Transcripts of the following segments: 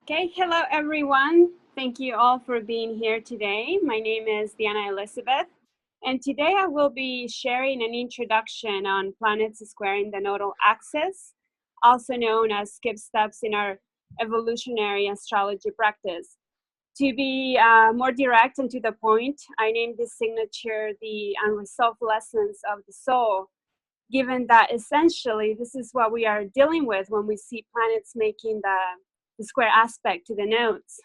Okay, hello everyone. Thank you all for being here today. My name is Diana Elizabeth, and today I will be sharing an introduction on planets squaring the nodal axis, also known as skip steps in our evolutionary astrology practice. To be more direct and to the point, I named this signature the unresolved lessons of the soul, given that essentially this is what we are dealing with when we see planets making the square aspect to the nodes.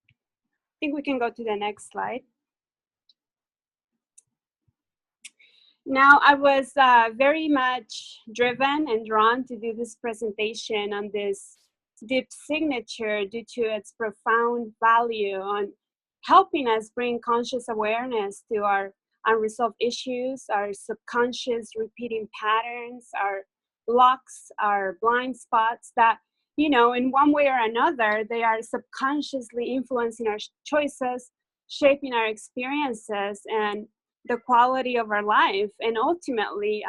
I think we can go to the next slide. Now, I was very much driven and drawn to do this presentation on this deep signature due to its profound value on helping us bring conscious awareness to our unresolved issues, our subconscious repeating patterns, our blocks, our blind spots that, in one way or another, they are subconsciously influencing our choices, shaping our experiences, and the quality of our life. And ultimately,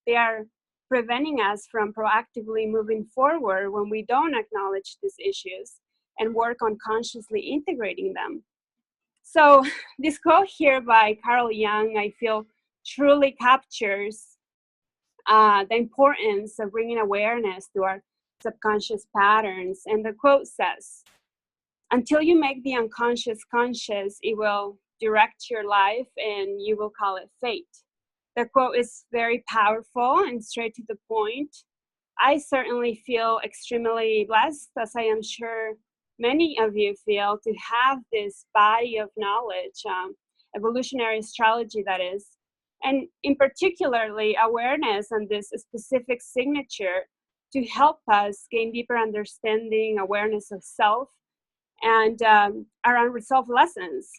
they are preventing us from proactively moving forward when we don't acknowledge these issues and work on consciously integrating them. So this quote here by Carl Jung, I feel truly captures the importance of bringing awareness to our subconscious patterns. And the quote says, "Until you make the unconscious conscious, it will direct your life and you will call it fate." The quote is very powerful and straight to the point. I certainly feel extremely blessed, as I am sure many of you feel, to have this body of knowledge, evolutionary astrology that is, and in particularly awareness on this specific signature to help us gain deeper understanding, awareness of self, and our unresolved lessons.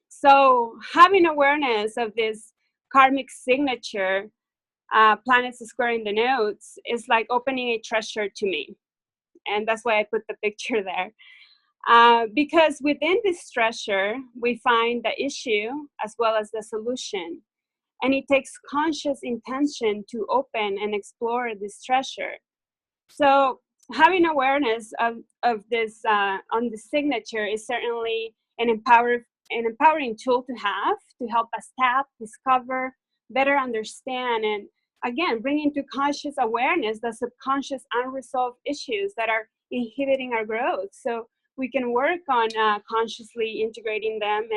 So having awareness of this karmic signature, planets squaring the nodes, is like opening a treasure to me. And that's why I put the picture there. Because within this treasure, we find the issue as well as the solution. And it takes conscious intention to open and explore this treasure. So having awareness of this on the signature is certainly an empowering tool to have to help us tap, discover, better understand, and again, bring into conscious awareness the subconscious unresolved issues that are inhibiting our growth. So we can work on consciously integrating them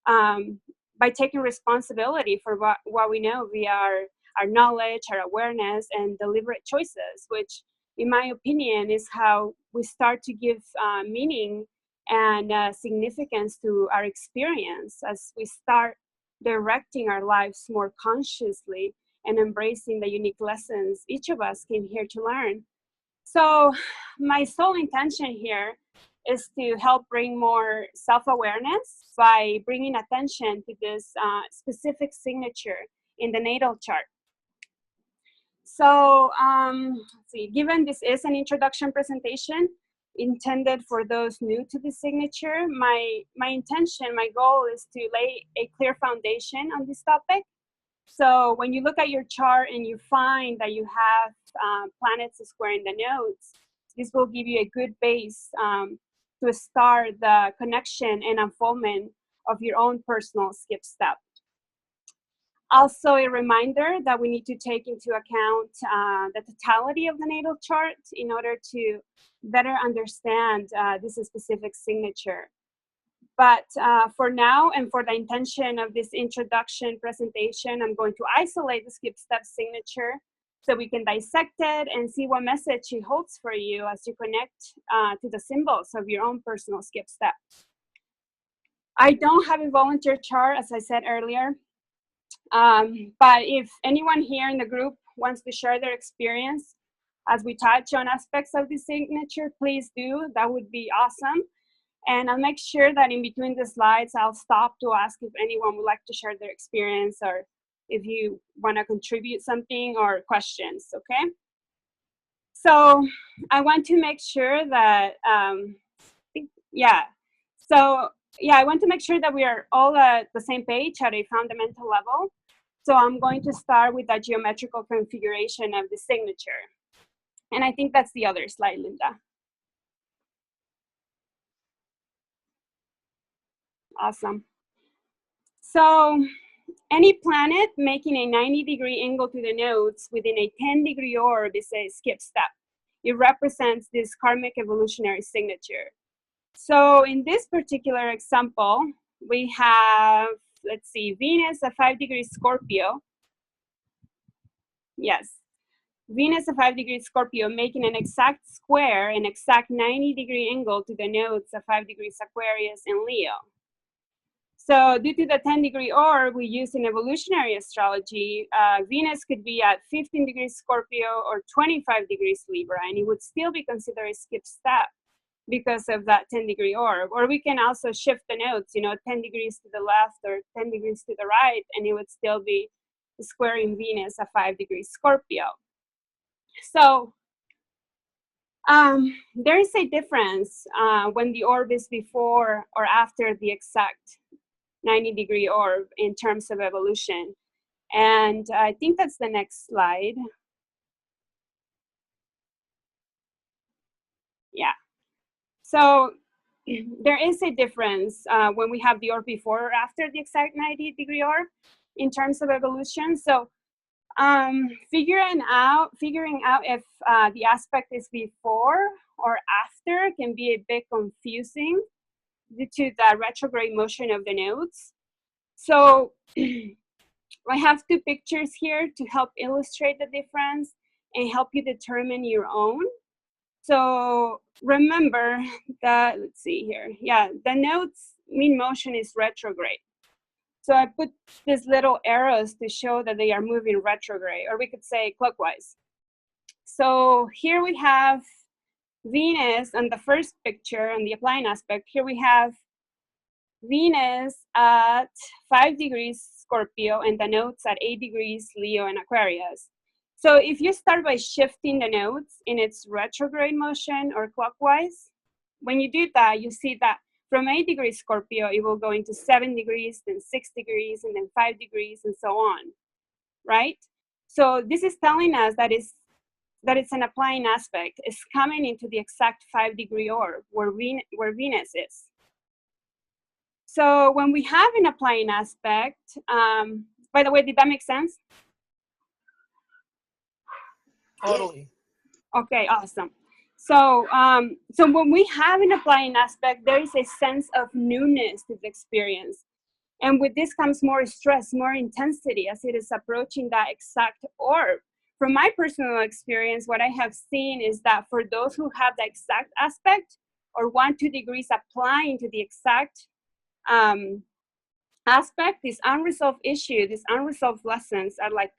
and by taking responsibility for what we know via our knowledge, our awareness, and deliberate choices, which in my opinion is how we start to give meaning and significance to our experience as we start directing our lives more consciously and embracing the unique lessons each of us came here to learn. So my sole intention here is to help bring more self-awareness by bringing attention to this specific signature in the natal chart. So let's see, given this is an introduction presentation intended for those new to the signature, my intention, my goal is to lay a clear foundation on this topic. So when you look at your chart and you find that you have planets squaring the nodes, this will give you a good base to start the connection and unfoldment of your own personal skip step. Also, a reminder that we need to take into account the totality of the natal chart in order to better understand this specific signature. But for now, and for the intention of this introduction presentation, I'm going to isolate the skip step signature so we can dissect it and see what message it holds for you as you connect to the symbols of your own personal skip step. I don't have a volunteer chart, as I said earlier, but if anyone here in the group wants to share their experience as we touch on aspects of the signature, please do. That would be awesome. And I'll make sure that in between the slides, I'll stop to ask if anyone would like to share their experience or if you want to contribute something or questions, okay? So I want to make sure that, I want to make sure that we are all at the same page at a fundamental level. So I'm going to start with the geometrical configuration of the signature. And I think that's the other slide, Linda. Awesome. So any planet making a 90-degree angle to the nodes within a 10-degree orb is a skip step. It represents this karmic evolutionary signature. So in this particular example, we have, let's see, Venus at 5-degree Scorpio. Yes, Venus at 5-degree Scorpio making an exact square, an exact 90-degree angle to the nodes of 5 degrees Aquarius and Leo. So due to the 10-degree orb we use in evolutionary astrology, Venus could be at 15 degrees Scorpio or 25 degrees Libra, and it would still be considered a skip step because of that 10-degree orb. Or we can also shift the nodes, 10 degrees to the left or 10 degrees to the right, and it would still be squaring Venus at 5 degrees Scorpio. So there is a difference when the orb is before or after the exact 90-degree orb in terms of evolution. And I think that's the next slide. Yeah. So there is a difference when we have the orb before or after the exact 90-degree orb in terms of evolution. So figuring out if the aspect is before or after can be a bit confusing due to the retrograde motion of the nodes. So I have two pictures here to help illustrate the difference and help you determine your own. So remember that, let's see here. Yeah, the nodes mean motion is retrograde. So I put these little arrows to show that they are moving retrograde, or we could say clockwise. So here we have Venus on the first picture, on the applying aspect. Here we have Venus at 5 degrees Scorpio and the nodes at 8 degrees Leo and Aquarius. So if you start by shifting the nodes in its retrograde motion or clockwise, when you do that, you see that from 8 degrees Scorpio, it will go into 7 degrees, then 6 degrees, and then 5 degrees, and so on, right? So this is telling us that it's an applying aspect. It's coming into the exact 5-degree orb where Venus is. So when we have an applying aspect, by the way, did that make sense? Totally. Okay, awesome. So, so when we have an applying aspect, there is a sense of newness to the experience. And with this comes more stress, more intensity as it is approaching that exact orb. From my personal experience, what I have seen is that for those who have the exact aspect or 1-2 degrees applying to the exact aspect, this unresolved issue, these unresolved lessons are like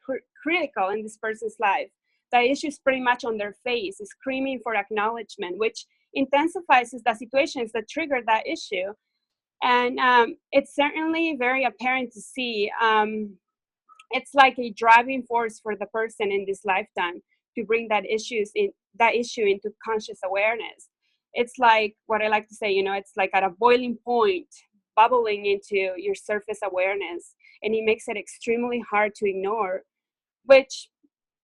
critical in this person's life. The issue is pretty much on their face, is screaming for acknowledgement, which intensifies the situations that trigger that issue. And it's certainly very apparent to see. It's like a driving force for the person in this lifetime to bring that issue into conscious awareness. It's like what I like to say, it's like at a boiling point, bubbling into your surface awareness, and it makes it extremely hard to ignore, which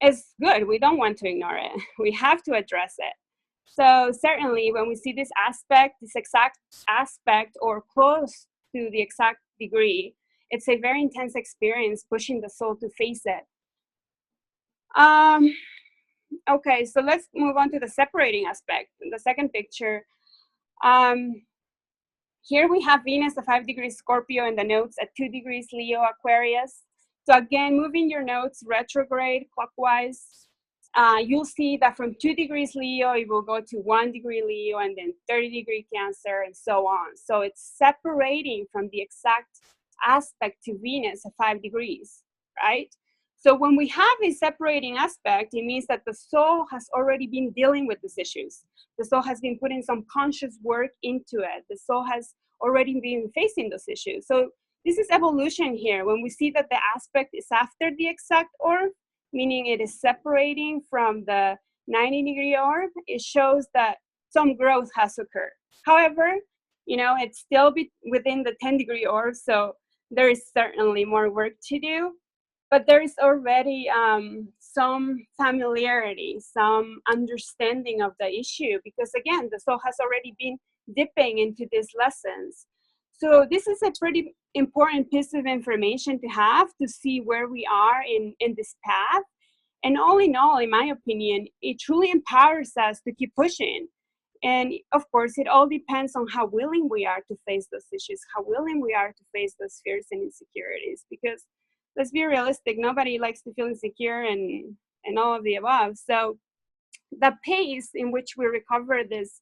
is good. We don't want to ignore it. We have to address it. So certainly when we see this aspect, this exact aspect or close to the exact degree, it's a very intense experience pushing the soul to face it. Okay, so let's move on to the separating aspect. In the second picture, here we have Venus at 5 degrees Scorpio and the nodes at 2 degrees Leo Aquarius. So again, moving your nodes retrograde clockwise, you'll see that from 2 degrees Leo, it will go to 1 degree Leo and then 30-degree Cancer and so on. So it's separating from the exact aspect to Venus at 5 degrees, right? So when we have a separating aspect, it means that the soul has already been dealing with these issues. The soul has been putting some conscious work into it. The soul has already been facing those issues. So this is evolution here. When we see that the aspect is after the exact orb, meaning it is separating from the 90-degree orb, it shows that some growth has occurred. However, it's still within the 10-degree orb, so there is certainly more work to do. but there is already some familiarity, some understanding of the issue, because again, the soul has already been dipping into these lessons. So this is a pretty important piece of information to have to see where we are in this path. And all in all, in my opinion, it truly empowers us to keep pushing. And of course, it all depends on how willing we are to face those issues, how willing we are to face those fears and insecurities. Because let's be realistic, nobody likes to feel insecure and all of the above. So the pace in which we recover this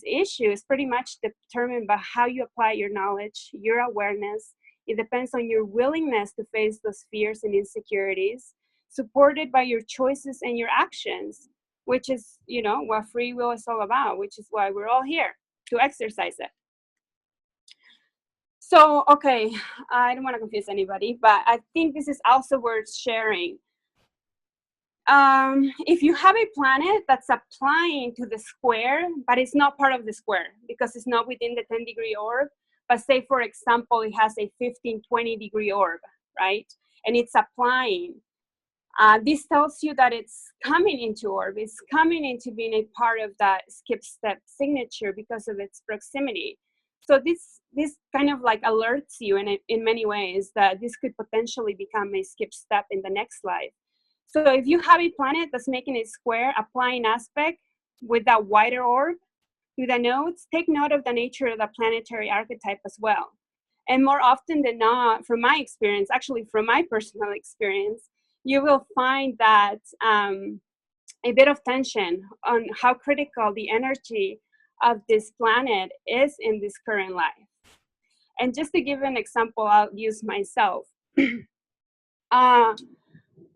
issue is pretty much determined by how you apply your knowledge, your awareness. It depends on your willingness to face those fears and insecurities, supported by your choices and your actions, which is, you know, what free will is all about, which is why we're all here to exercise it. So, okay, I don't want to confuse anybody, but I think this is also worth sharing. If you have a planet that's applying to the square, but it's not part of the square because it's not within the 10-degree orb, but say, for example, it has a 15, 20-degree orb, right? And it's applying. This tells you that it's coming into orb, it's coming into being a part of that skip step signature because of its proximity. So this kind of like alerts you in many ways that this could potentially become a skip step in the next life. So if you have a planet that's making a square applying aspect with that wider orb to the nodes, take note of the nature of the planetary archetype as well. And more often than not, from my experience, actually from my personal experience, you will find that a bit of tension on how critical the energy of this planet is in this current life. And just to give an example, I'll use myself.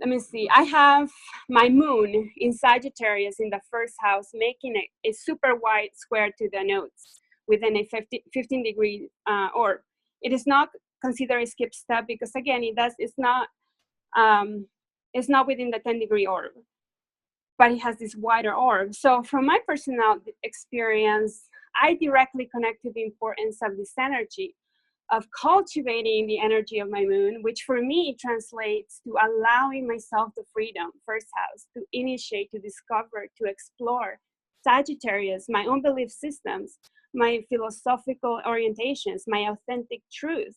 Let me see, I have my moon in Sagittarius in the first house, making a super wide square to the nodes within a 15-degree orb. It is not considered a skip step because again, it's not within the 10-degree orb, but it has this wider orb. So from my personal experience, I directly connect to the importance of this energy, of cultivating the energy of my moon, which for me translates to allowing myself the freedom, first house, to initiate, to discover, to explore Sagittarius, my own belief systems, my philosophical orientations, my authentic truth.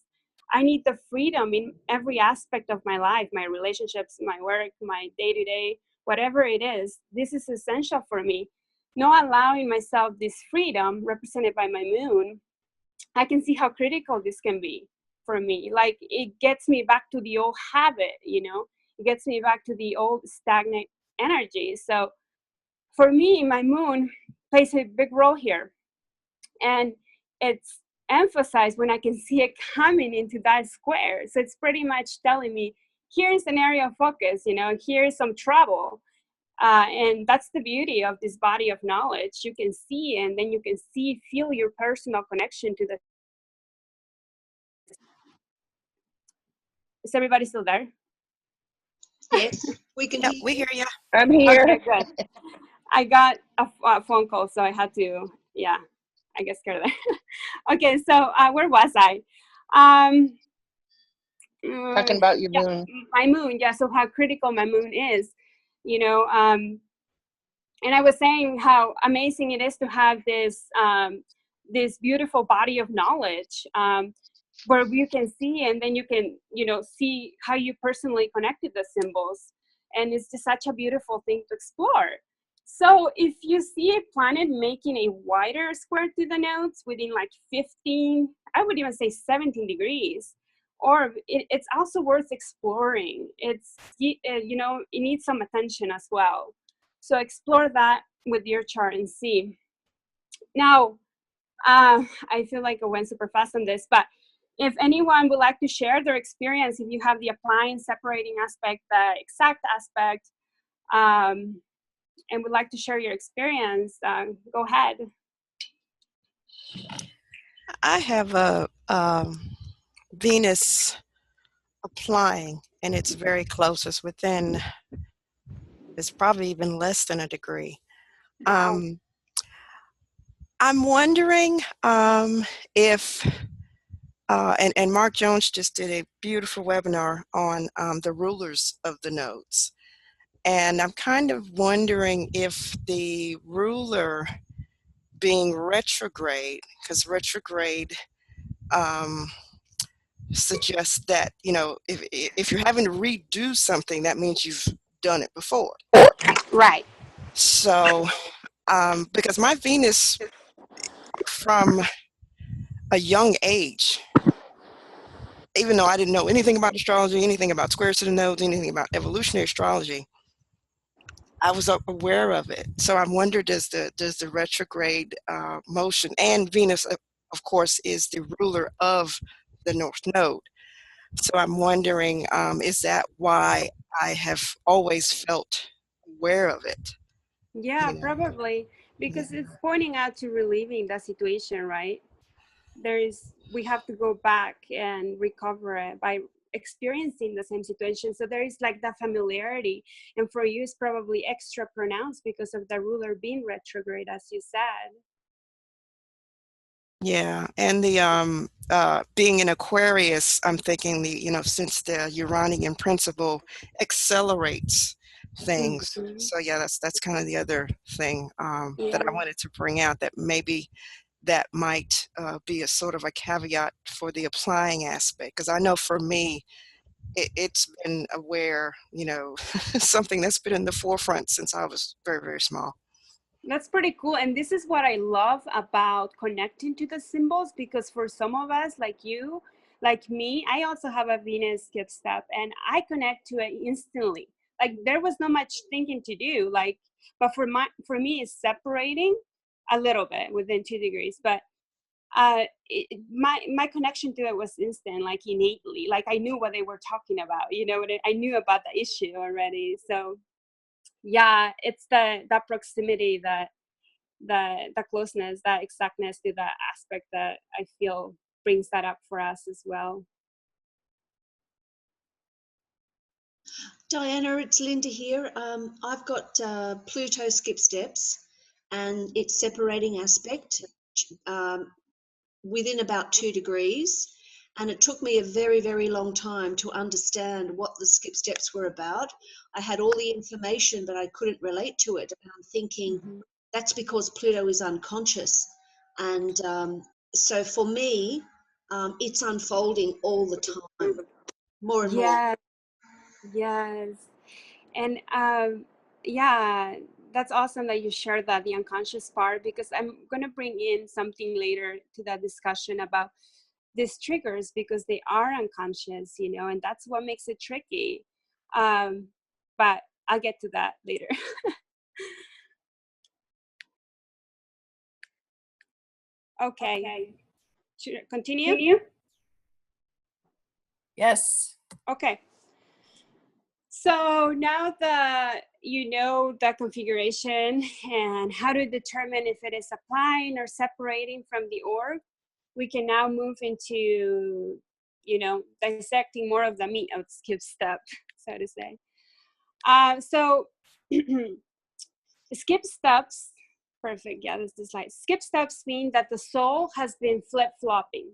I need the freedom in every aspect of my life, my relationships, my work, my day-to-day, whatever it is. This is essential for me. Not allowing myself this freedom represented by my moon, I can see how critical this can be for me. Like it gets me back to the old habit, you know, it gets me back to the old stagnant energy. So for me, my moon plays a big role here. And it's emphasized when I can see it coming into that square. So it's pretty much telling me, here's an area of focus, you know, here's some trouble. And that's the beauty of this body of knowledge. You can see, and then you can see, feel your personal connection to the. Is everybody still there? Yes, we can hear Yep, we hear you. I'm here. Okay, good. I got a phone call, so I had to, yeah, I get scared of that. Okay, so where was I? Talking about your Yeah, moon. my moon. Yeah, so how critical my moon is, you know. And I was saying how amazing it is to have this this beautiful body of knowledge where you can see, and then you can, you know, see how you personally connected the symbols, and it's just such a beautiful thing to explore. So if you see a planet making a wider square to the nodes within like 15, I would even say 17 degrees, or it's also worth exploring. It's, you know, it needs some attention as well. So explore that with your chart and see. Now, I feel like I went super fast on this, but if anyone would like to share their experience, if you have the applying, separating aspect, the exact aspect, and would like to share your experience, go ahead. I have a Venus applying, and it's very close. It's within, it's probably even less than a degree. Wow. I'm wondering if And Mark Jones just did a beautiful webinar on the rulers of the nodes. And I'm kind of wondering if the ruler being retrograde, because retrograde suggests that, if you're having to redo something, that means you've done it before. Right. So, because my Venus from a young age, even though I didn't know anything about astrology, anything about squares to the nodes, anything about evolutionary astrology, I was aware of it. So I wonder, does the retrograde motion, and Venus, of course, is the ruler of the North Node. So I'm wondering, is that why I have always felt aware of it? Yeah, probably, Yeah. because it's pointing out to relieving that situation, right? We have to go back and recover it by experiencing the same situation. So there is like that familiarity, and for you it's probably extra pronounced because of the ruler being retrograde, as you said. Yeah, and the being in Aquarius, I'm thinking since the Uranian principle accelerates things. Mhm. So yeah, that's kind of the other thing that I Yeah, wanted to bring out, that maybe that might be a sort of a caveat for the applying aspect, because I know for me it's been aware, something that's been in the forefront since I was very, very small. that's pretty cool. And this is what I love about connecting to the symbols, because for some of us, like you, like me, I also have a Venus skip step, and I connect to it instantly. Like there was not much thinking to do, but for me it's separating a little bit within 2 degrees, but my connection to it was instant, like innately, like I knew what they were talking about, I knew about the issue already. So yeah, it's that proximity, that the closeness, that exactness to that aspect that I feel brings that up for us as well. Diana, it's Linda here. I've got Pluto skip steps and its separating aspect within about 2 degrees. And it took me a very, very long time to understand what the skip steps were about. I had all the information, but I couldn't relate to it. And I'm thinking that's because Pluto is unconscious. And so for me, it's unfolding all the time, more and more. Yes. And yeah, that's awesome that you shared that, the unconscious part, because I'm going to bring in something later to that discussion about these triggers, because they are unconscious, and that's what makes it tricky. But I'll get to that later. Okay. Should I continue? Yes. Okay. So now that you know the configuration and how to determine if it is applying or separating from the orb, we can now move into, dissecting more of the meat of skip step, so to say. So skip steps, perfect, yeah, this is the slide. Skip steps mean that the soul has been flip-flopping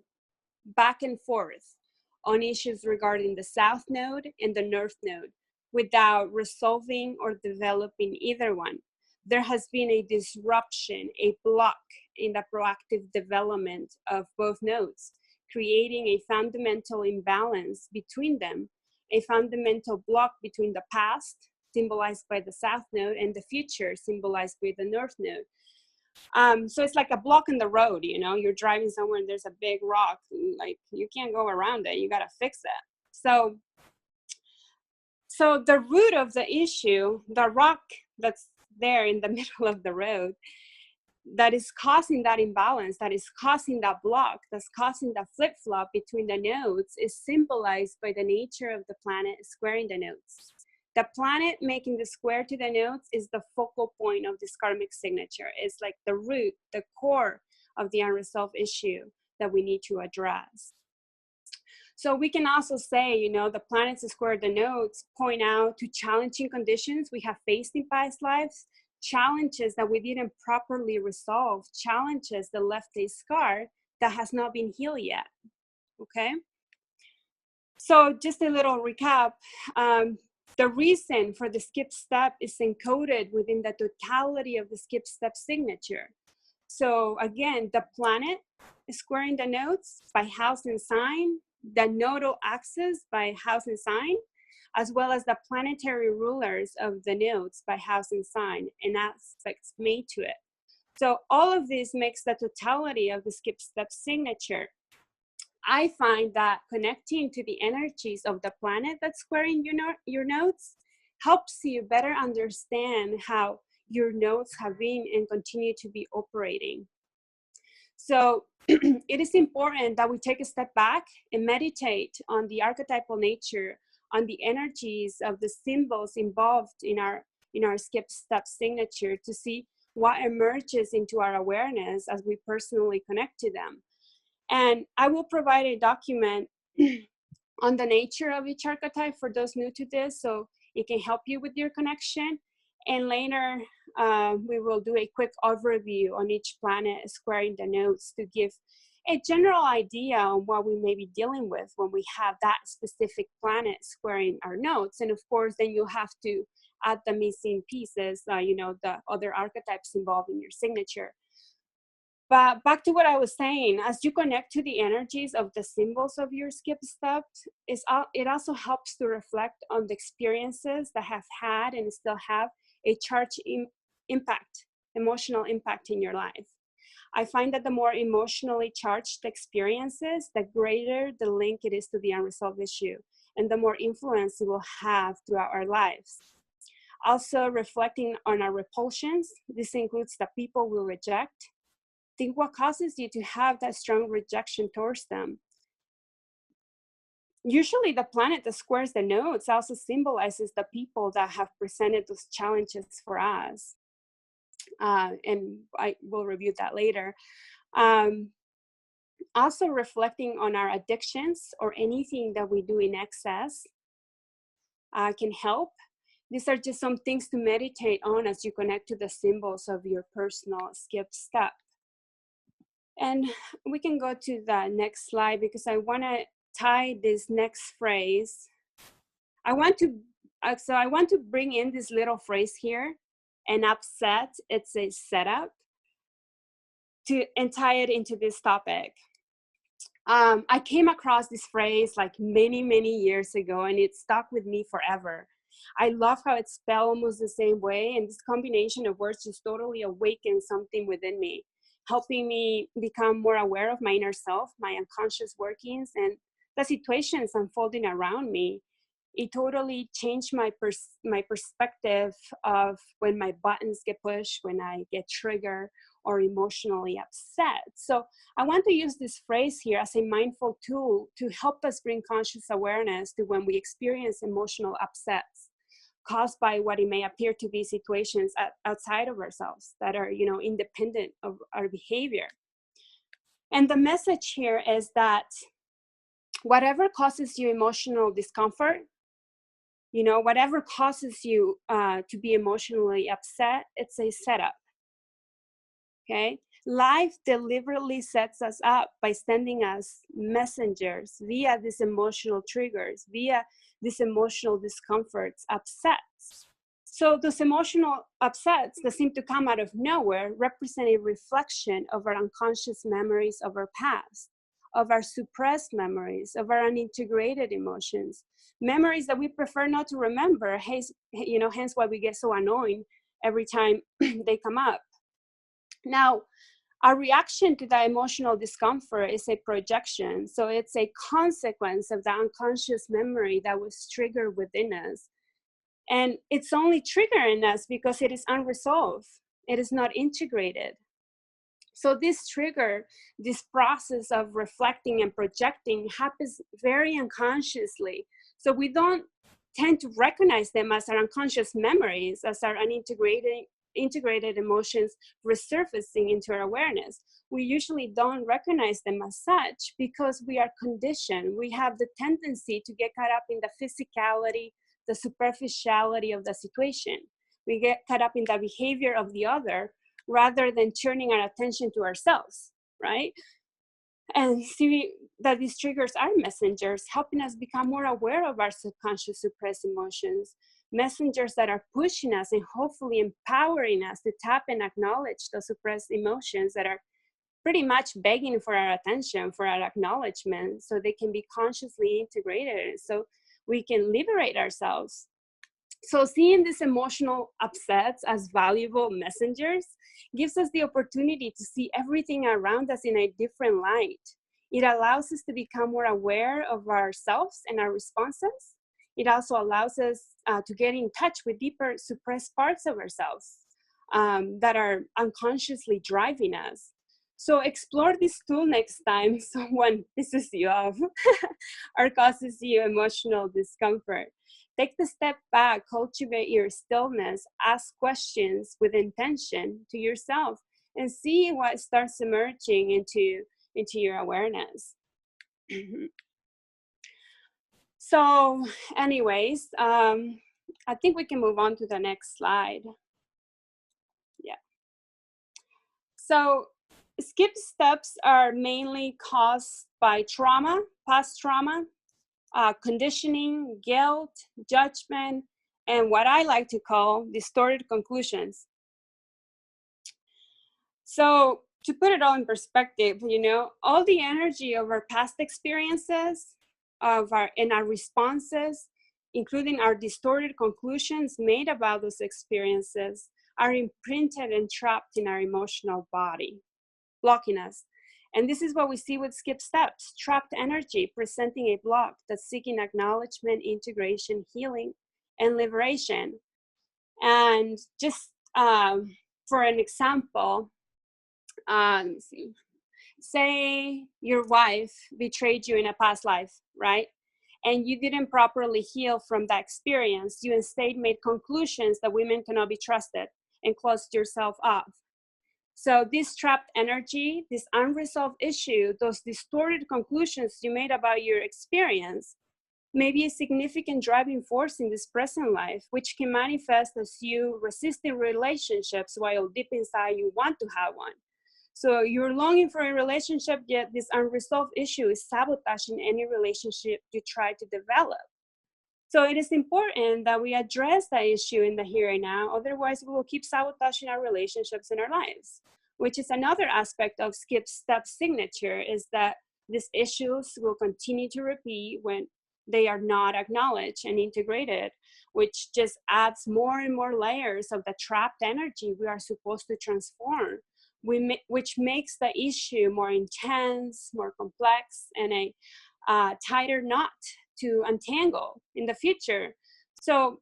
back and forth on issues regarding the South Node and the North Node without resolving or developing either one. There has been a disruption, a block in the proactive development of both nodes, creating a fundamental imbalance between them, a fundamental block between the past, symbolized by the South Node, and the future, symbolized by the North Node. So it's like a block in the road, you're driving somewhere and there's a big rock, like you can't go around it, you got to fix it. So the root of the issue, the rock that's there in the middle of the road, that is causing that imbalance, that is causing that block, that's causing that flip-flop between the nodes, is symbolized by the nature of the planet squaring the nodes. The planet making the square to the nodes is the focal point of this karmic signature. It's like the root, the core of the unresolved issue that we need to address. So we can also say, the planets that square the nodes point out to challenging conditions we have faced in past lives, challenges that we didn't properly resolve, challenges that left a scar that has not been healed yet. okay? So just a little recap. The reason for the skip step is encoded within the totality of the skip step signature. So again, the planet is squaring the nodes by house and sign, the nodal axis by house and sign, as well as the planetary rulers of the nodes by house and sign and aspects made to it. So all of this makes the totality of the skip step signature. I find that connecting to the energies of the planet that's squaring your nodes helps you better understand how your nodes have been and continue to be operating. So it is important that we take a step back and meditate on the archetypal nature, on the energies of the symbols involved in our skip step signature to see what emerges into our awareness as we personally connect to them. And I will provide a document on the nature of each archetype for those new to this, so it can help you with your connection. And later, we will do a quick overview on each planet squaring the nodes to give a general idea on what we may be dealing with when we have that specific planet squaring our nodes. And of course, then you'll have to add the missing pieces, the other archetypes involved in your signature. But back to what I was saying, as you connect to the energies of the symbols of your skip step, it also helps to reflect on the experiences that have had and still have a charged impact, emotional impact in your life. I find that the more emotionally charged the experiences, the greater the link it is to the unresolved issue, and the more influence it will have throughout our lives. Also, reflecting on our repulsions, this includes the people we reject. Think what causes you to have that strong rejection towards them. Usually the planet that squares the nodes also symbolizes the people that have presented those challenges for us. And I will review that later. Also reflecting on our addictions or anything that we do in excess can help. These are just some things to meditate on as you connect to the symbols of your personal skip step. And we can go to the next slide because I want to tie this next phrase. I want to bring in this little phrase here, and upset, it's a setup, and tie it into this topic. I came across this phrase like many, many years ago, and it stuck with me forever. I love how it's spelled almost the same way, and this combination of words just totally awakens something within me, helping me become more aware of my inner self, my unconscious workings, and the situations unfolding around me. It totally changed my perspective of when my buttons get pushed, when I get triggered or emotionally upset. So I want to use this phrase here as a mindful tool to help us bring conscious awareness to when we experience emotional upsets caused by what it may appear to be situations outside of ourselves that are, independent of our behavior. And the message here is that whatever causes you emotional discomfort, whatever causes you to be emotionally upset, it's a setup. Okay? Life deliberately sets us up by sending us messengers via these emotional triggers, via these emotional discomforts, upsets. So those emotional upsets that seem to come out of nowhere represent a reflection of our unconscious memories of our past, of our suppressed memories, of our unintegrated emotions, memories that we prefer not to remember, hence why we get so annoyed every time they come up. Now, our reaction to the emotional discomfort is a projection. So it's a consequence of the unconscious memory that was triggered within us. And it's only triggering us because it is unresolved. It is not integrated. So this trigger, this process of reflecting and projecting happens very unconsciously. So we don't tend to recognize them as our unconscious memories, as our integrated emotions resurfacing into our awareness. We usually don't recognize them as such because we are conditioned. We have the tendency to get caught up in the physicality, the superficiality of the situation. We get caught up in the behavior of the other rather than turning our attention to ourselves, right? and see that these triggers are messengers, helping us become more aware of our subconscious suppressed emotions, messengers that are pushing us and hopefully empowering us to tap and acknowledge those suppressed emotions that are pretty much begging for our attention, for our acknowledgement, so they can be consciously integrated, so we can liberate ourselves. So seeing these emotional upsets as valuable messengers gives us the opportunity to see everything around us in a different light. It allows us to become more aware of ourselves and our responses. It also allows us to get in touch with deeper suppressed parts of ourselves that are unconsciously driving us. So explore this tool next time someone pisses you off or causes you emotional discomfort. Take the step back, cultivate your stillness, ask questions with intention to yourself, and see what starts emerging into your awareness. So anyways, I think we can move on to the next slide. Yeah. So skip steps are mainly caused by trauma, past trauma, conditioning, guilt, judgment, and what I like to call distorted conclusions. So to put it all in perspective, all the energy of our past experiences, and our responses, including our distorted conclusions made about those experiences, are imprinted and trapped in our emotional body, blocking us. And this is what we see with skip steps: trapped energy presenting a block that's seeking acknowledgement, integration, healing, and liberation. And just for an example, let's see. Say your wife betrayed you in a past life, right? And you didn't properly heal from that experience. You instead made conclusions that women cannot be trusted and closed yourself off. So this trapped energy, this unresolved issue, those distorted conclusions you made about your experience may be a significant driving force in this present life, which can manifest as you resisting relationships while deep inside you want to have one. So you're longing for a relationship, yet this unresolved issue is sabotaging any relationship you try to develop. So it is important that we address that issue in the here and now. Otherwise, we will keep sabotaging our relationships in our lives, which is another aspect of skip step signature, is that these issues will continue to repeat when they are not acknowledged and integrated, which just adds more and more layers of the trapped energy we are supposed to transform, which makes the issue more intense, more complex, and a tighter knot to untangle in the future. So,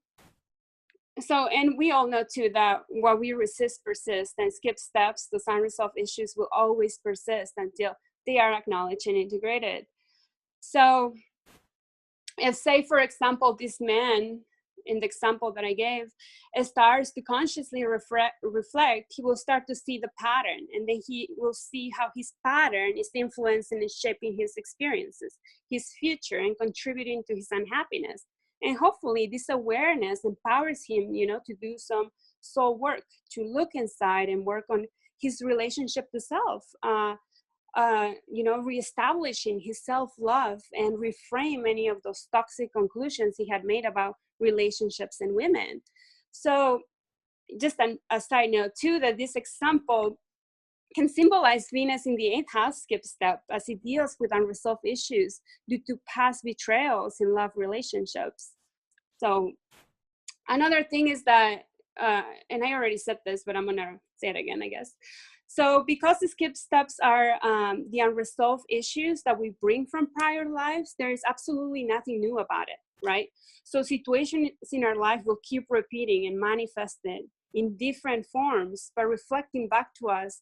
and we all know too that what we resist persists, and skip steps, those unresolved issues will always persist until they are acknowledged and integrated. So if, say, for example, this man in the example that I gave starts to consciously reflect, he will start to see the pattern, and then he will see how his pattern is influencing and shaping his experiences, his future, and contributing to his unhappiness. And hopefully this awareness empowers him, to do some soul work, to look inside and work on his relationship to self, reestablishing his self-love and reframe many of those toxic conclusions he had made about relationships and women. So just a side note too, that this example can symbolize Venus in the 8th house skip step, as it deals with unresolved issues due to past betrayals in love relationships. So another thing is that, and I already said this, but I'm gonna say it again, I guess. So because the skip steps are the unresolved issues that we bring from prior lives, there is absolutely nothing new about it, right? So situations in our life will keep repeating and manifesting in different forms, but reflecting back to us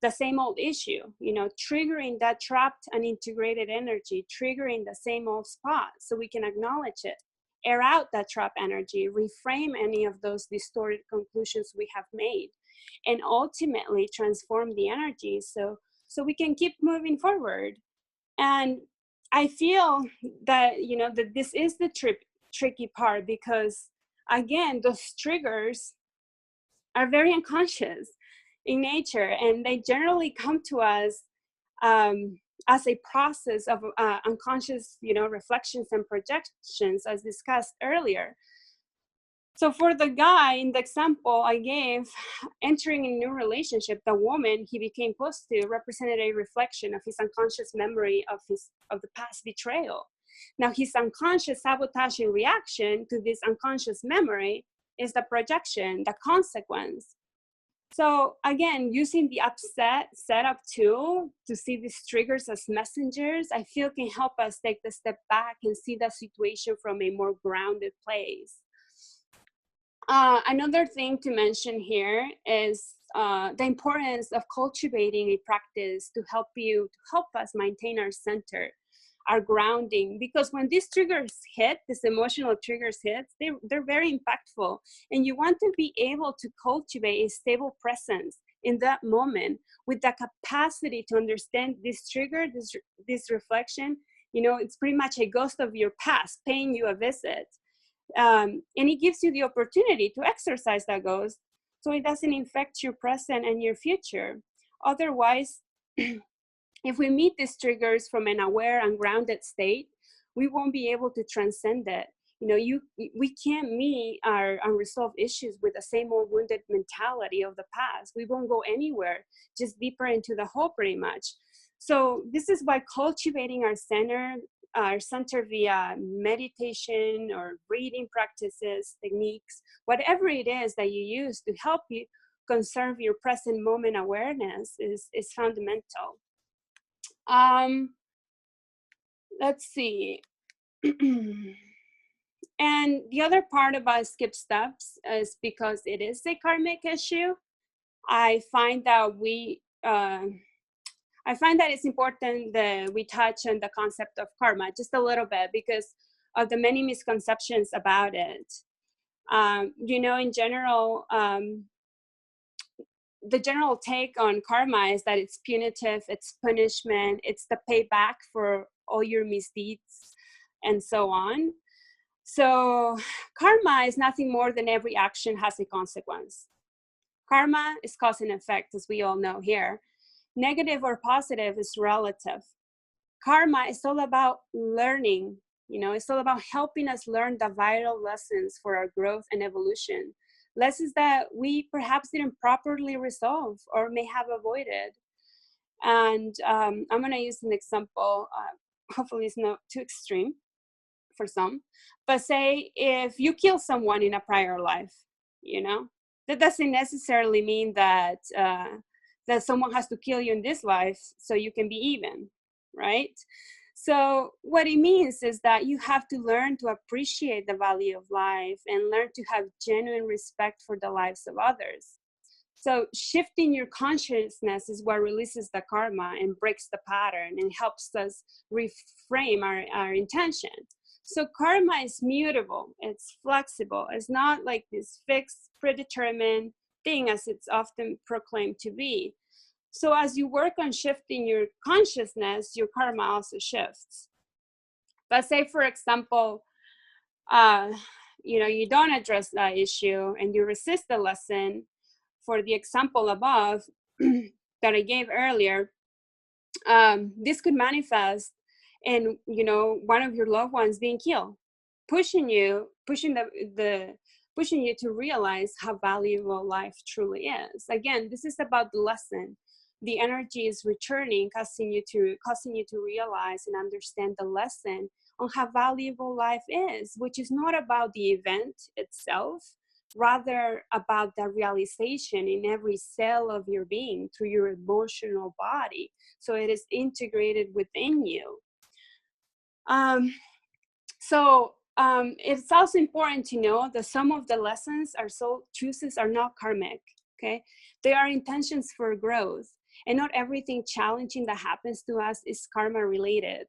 the same old issue, triggering that trapped and integrated energy, triggering the same old spot, so we can acknowledge it, air out that trapped energy, reframe any of those distorted conclusions we have made, and ultimately transform the energy so we can keep moving forward. And I feel that, that this is the tricky part, because again, those triggers are very unconscious in nature, and they generally come to us as a process of unconscious, reflections and projections, as discussed earlier. So for the guy in the example I gave, entering a new relationship, the woman he became close to represented a reflection of his unconscious memory of the past betrayal. Now his unconscious sabotaging reaction to this unconscious memory is the projection, the consequence. So again, using the upset setup tool to see these triggers as messengers, I feel can help us take the step back and see the situation from a more grounded place. Another thing to mention here is the importance of cultivating a practice to help us maintain our center, our grounding, because when these triggers hit, these emotional triggers hit, they're very impactful, and you want to be able to cultivate a stable presence in that moment with the capacity to understand this trigger, this reflection. It's pretty much a ghost of your past paying you a visit. And it gives you the opportunity to exercise that ghost so it doesn't infect your present and your future. Otherwise, if we meet these triggers from an aware and grounded state, we won't be able to transcend it. We can't meet our unresolved issues with the same old wounded mentality of the past. We won't go anywhere, just deeper into the hole pretty much. So this is why cultivating our center via meditation or breathing practices, techniques, whatever it is that you use to help you conserve your present moment awareness is fundamental. Let's see. And the other part about skip steps is because it is a karmic issue. I find that it's important that we touch on the concept of karma just a little bit because of the many misconceptions about it. In general, the general take on karma is that it's punitive, it's punishment, it's the payback for all your misdeeds, and so on. So karma is nothing more than every action has a consequence. Karma is cause and effect, as we all know here. Negative or positive is relative. Karma is all about learning. It's all about helping us learn the vital lessons for our growth and evolution. Lessons that we perhaps didn't properly resolve or may have avoided. And I'm going to use an example. Hopefully it's not too extreme for some. But say if you kill someone in a prior life, that doesn't necessarily mean that that someone has to kill you in this life so you can be even, right? So what it means is that you have to learn to appreciate the value of life and learn to have genuine respect for the lives of others. So shifting your consciousness is what releases the karma and breaks the pattern and helps us reframe our intention. So karma is mutable, it's flexible, it's not like this fixed, predetermined thing as it's often proclaimed to be. So as you work on shifting your consciousness, your karma also shifts. But say, for example, you don't address that issue and you resist the lesson. For the example above that I gave earlier, this could manifest in one of your loved ones being killed, pushing you to realize how valuable life truly is. Again, this is about the lesson. The energy is returning, causing you to realize and understand the lesson on how valuable life is, which is not about the event itself, rather about the realization in every cell of your being through your emotional body. So it is integrated within you. It's also important to know that some of the lessons our soul chooses are not karmic, okay? They are intentions for growth, and not everything challenging that happens to us is karma related.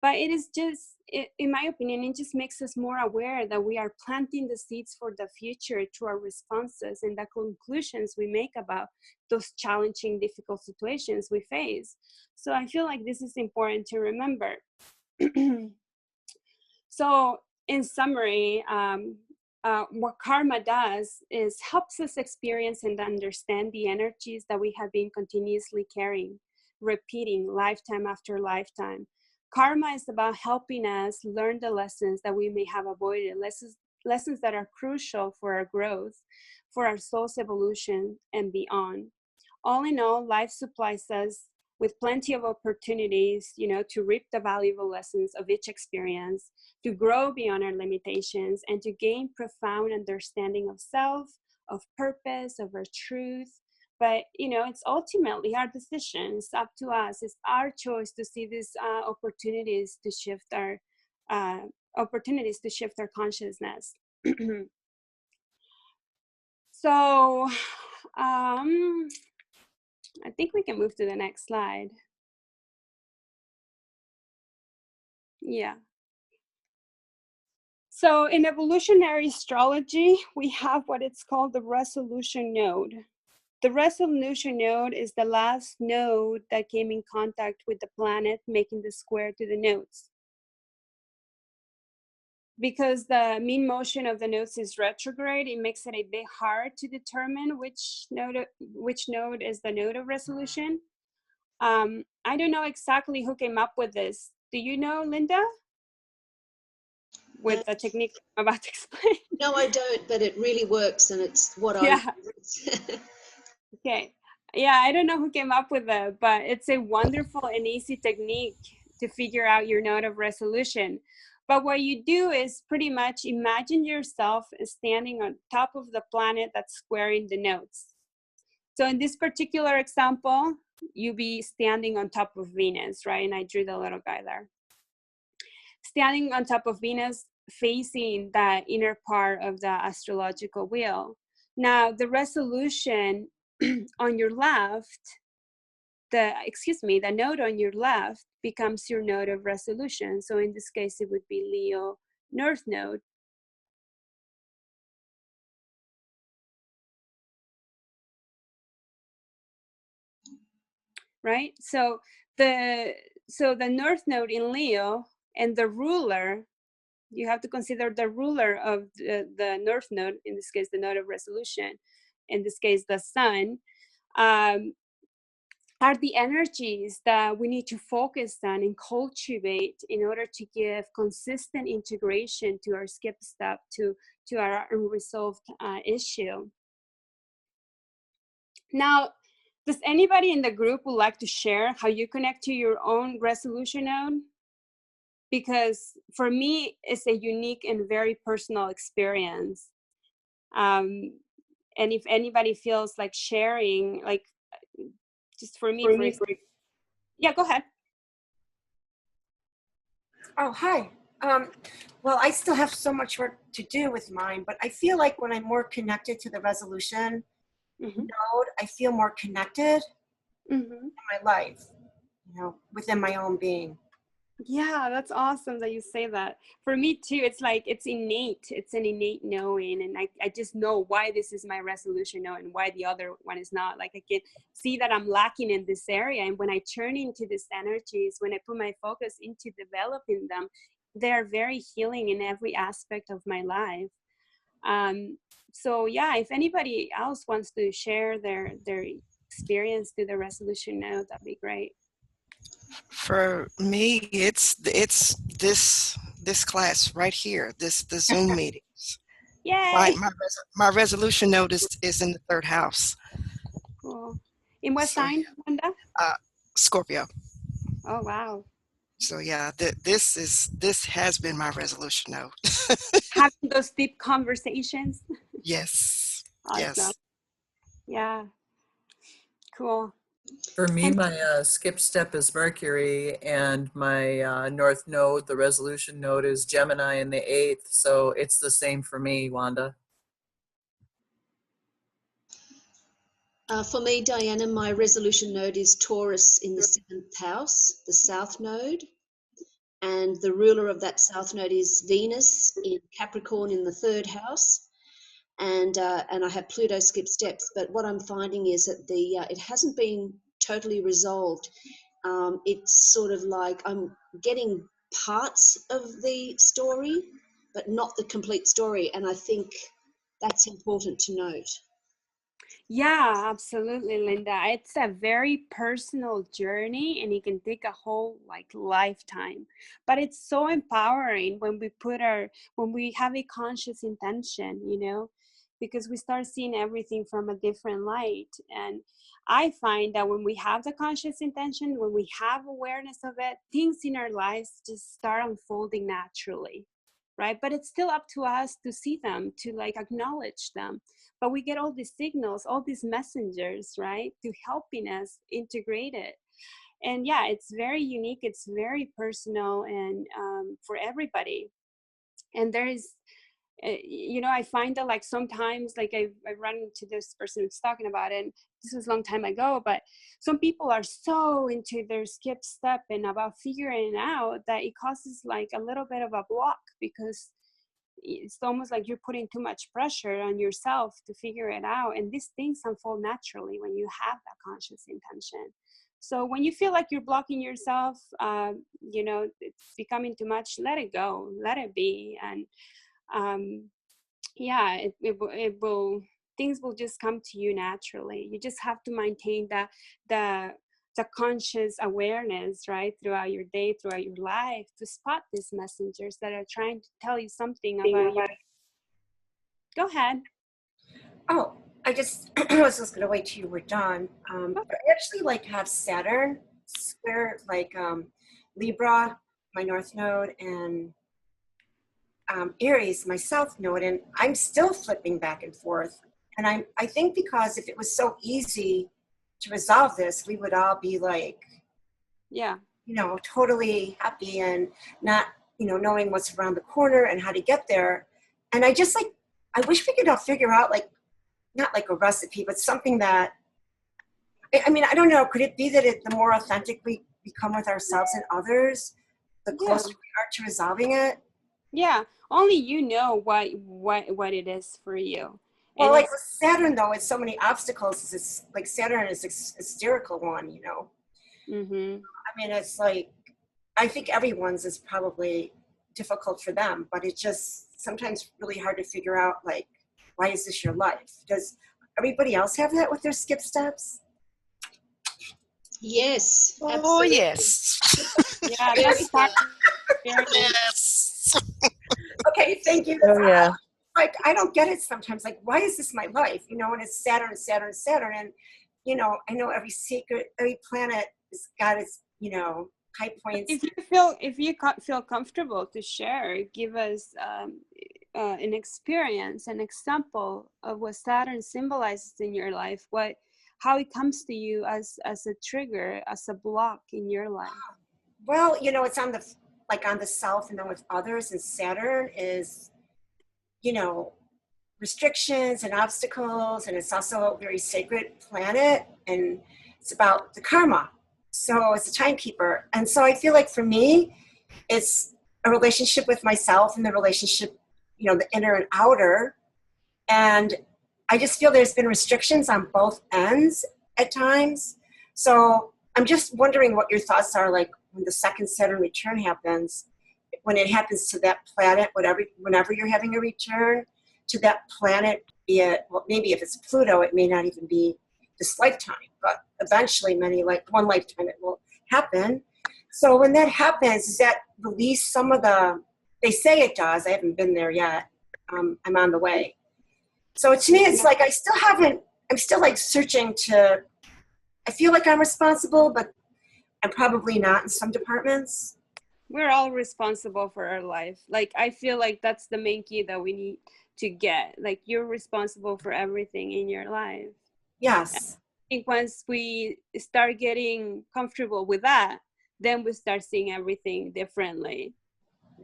But it is just, in my opinion, it just makes us more aware that we are planting the seeds for the future through our responses and the conclusions we make about those challenging, difficult situations we face. So I feel like this is important to remember. So in summary, what karma does is helps us experience and understand the energies that we have been continuously carrying. repeating lifetime after lifetime. Karma is about helping us learn the lessons that we may have avoided, lessons that are crucial for our growth, for our soul's evolution and beyond. All in all, life supplies us with plenty of opportunities, to reap the valuable lessons of each experience, to grow beyond our limitations, and to gain profound understanding of self, of purpose, of our truth. But it's ultimately our decision. It's up to us. It's our choice to see these opportunities to shift our consciousness. So I think we can move to the next slide. Yeah. So in evolutionary astrology, we have what it's called the resolution node. The resolution node is the last node that came in contact with the planet, making the square to the nodes. Because the mean motion of the nodes is retrograde, it makes it a bit hard to determine which node is the node of resolution. I don't know exactly who came up with this. Do you know, Linda? With the technique I'm about to explain. No, I don't, but it really works, and it's what Yeah. I Okay. Yeah, I don't know who came up with it, but it's a wonderful and easy technique to figure out your node of resolution. But what you do is pretty much imagine yourself standing on top of the planet that's squaring the nodes. So in this particular example, you be standing on top of Venus, right? And I drew the little guy there. Standing on top of Venus, facing that inner part of the astrological wheel. Now, the resolution on your left, the node on your left becomes your node of resolution. So in this case, it would be Leo North Node. Right? So the North Node in Leo and the ruler, you have to consider the ruler of the North Node, in this case, the node of resolution, in this case, the sun, are the energies that we need to focus on and cultivate in order to give consistent integration to our skip step, to our unresolved issue. Now, does anybody in the group would like to share how you connect to your own resolution node? Because for me, it's a unique and very personal experience. And if anybody feels like sharing, like just for me, yeah, go ahead. Oh, hi. Well, I still have so much work to do with mine, but I feel like when I'm more connected to the resolution node, I feel more connected in my life, within my own being. Yeah, that's awesome that you say that. For me too, it's like it's innate. It's an innate knowing, and I just know why this is my resolution node and why the other one is not. Like I can see that I'm lacking in this area, and when I turn into these energies, when I put my focus into developing them, they're very healing in every aspect of my life. So yeah, if anybody else wants to share their experience to the resolution node, that'd be great. For me, it's this class right here, the Zoom meetings. Yay! My resolution node is in the third house. Cool. In what sign, Wanda? Scorpio. Oh wow. So yeah, this has been my resolution node. Having those deep conversations. Yes. Awesome. Yes. Yeah. Cool. For me, my skip step is Mercury, and my north node, the resolution node, is Gemini in the 8th. So it's the same for me, Wanda. For me, Diana, my resolution node is Taurus in the 7th house, the south node. And the ruler of that south node is Venus in Capricorn in the 3rd house. And I have Pluto skip steps. But what I'm finding is that it hasn't been totally resolved. It's sort of like I'm getting parts of the story, but not the complete story. And I think that's important to note. Yeah, absolutely, Linda. It's a very personal journey and it can take a whole like lifetime. But it's so empowering when when we have a conscious intention, you know, because we start seeing everything from a different light. And I find that when we have the conscious intention, when we have awareness of it, things in our lives just start unfolding naturally. Right. But it's still up to us to see them, to like acknowledge them, but we get all these signals, all these messengers, right, to helping us integrate it. And yeah, it's very unique, it's very personal, and for everybody. And there's you know, I find that like sometimes like I run into this person who's talking about it, and this was a long time ago, but some people are so into their skip step and about figuring it out that it causes like a little bit of a block, because it's almost like you're putting too much pressure on yourself to figure it out. And these things unfold naturally when you have that conscious intention. So when you feel like you're blocking yourself, you know, it's becoming too much, let it go, let it be. And yeah, it will, things will just come to you naturally. You just have to maintain the the conscious awareness, right, throughout your day, throughout your life, to spot these messengers that are trying to tell you something about you. Go ahead. Oh, I just I was just gonna wait till you were done. I actually like have Saturn square like Libra, my North Node, and Aries, my South Node, and I'm still flipping back and forth. And I think because if it was so easy to resolve this, we would all be like, Yeah. you know, totally happy and not, you know, knowing what's around the corner and how to get there. And I just like, I wish we could all figure out like, not like a recipe, but something that, I mean, I don't know, could it be that the more authentic we become with ourselves and others, the closer we are to resolving it? Yeah, only you know what it is for you. Well, And like with Saturn, though, it's so many obstacles. It's like Saturn is a hysterical one, you know. mm-hmm. I mean, it's like, I think everyone's is probably difficult for them, but it's just sometimes really hard to figure out, like, why is this your life? Does everybody else have that with their skip steps? Yes, Oh, absolutely. yes. Yeah, Very that's good. Yes. Okay, thank you. Oh, yeah. Like, I don't get it sometimes. Like, why is this my life? You know, and it's Saturn, Saturn, Saturn. And, you know, I know every planet has got its, you know, high points. If you feel comfortable to share, give us an experience, an example of what Saturn symbolizes in your life, how it comes to you as a trigger, as a block in your life. Well, you know, it's on the self, and then with others, and Saturn is, you know, restrictions and obstacles, and it's also a very sacred planet, and it's about the karma. So it's a timekeeper. And so I feel like for me, it's a relationship with myself and the relationship, you know, the inner and outer. And I just feel there's been restrictions on both ends at times. So I'm just wondering what your thoughts are, like when the second Saturn return happens, when it happens to that planet, whenever you're having a return to that planet, be it, well, maybe if it's Pluto, it may not even be this lifetime, but eventually one lifetime it will happen. So when that happens, does that release some of they say it does, I haven't been there yet, I'm on the way. So to me, it's like I'm still like searching I feel like I'm responsible, but I'm probably not in some departments. We're all responsible for our life. Like, I feel like that's the main key that we need to get. Like, you're responsible for everything in your life. Yes. I think once we start getting comfortable with that, then we start seeing everything differently.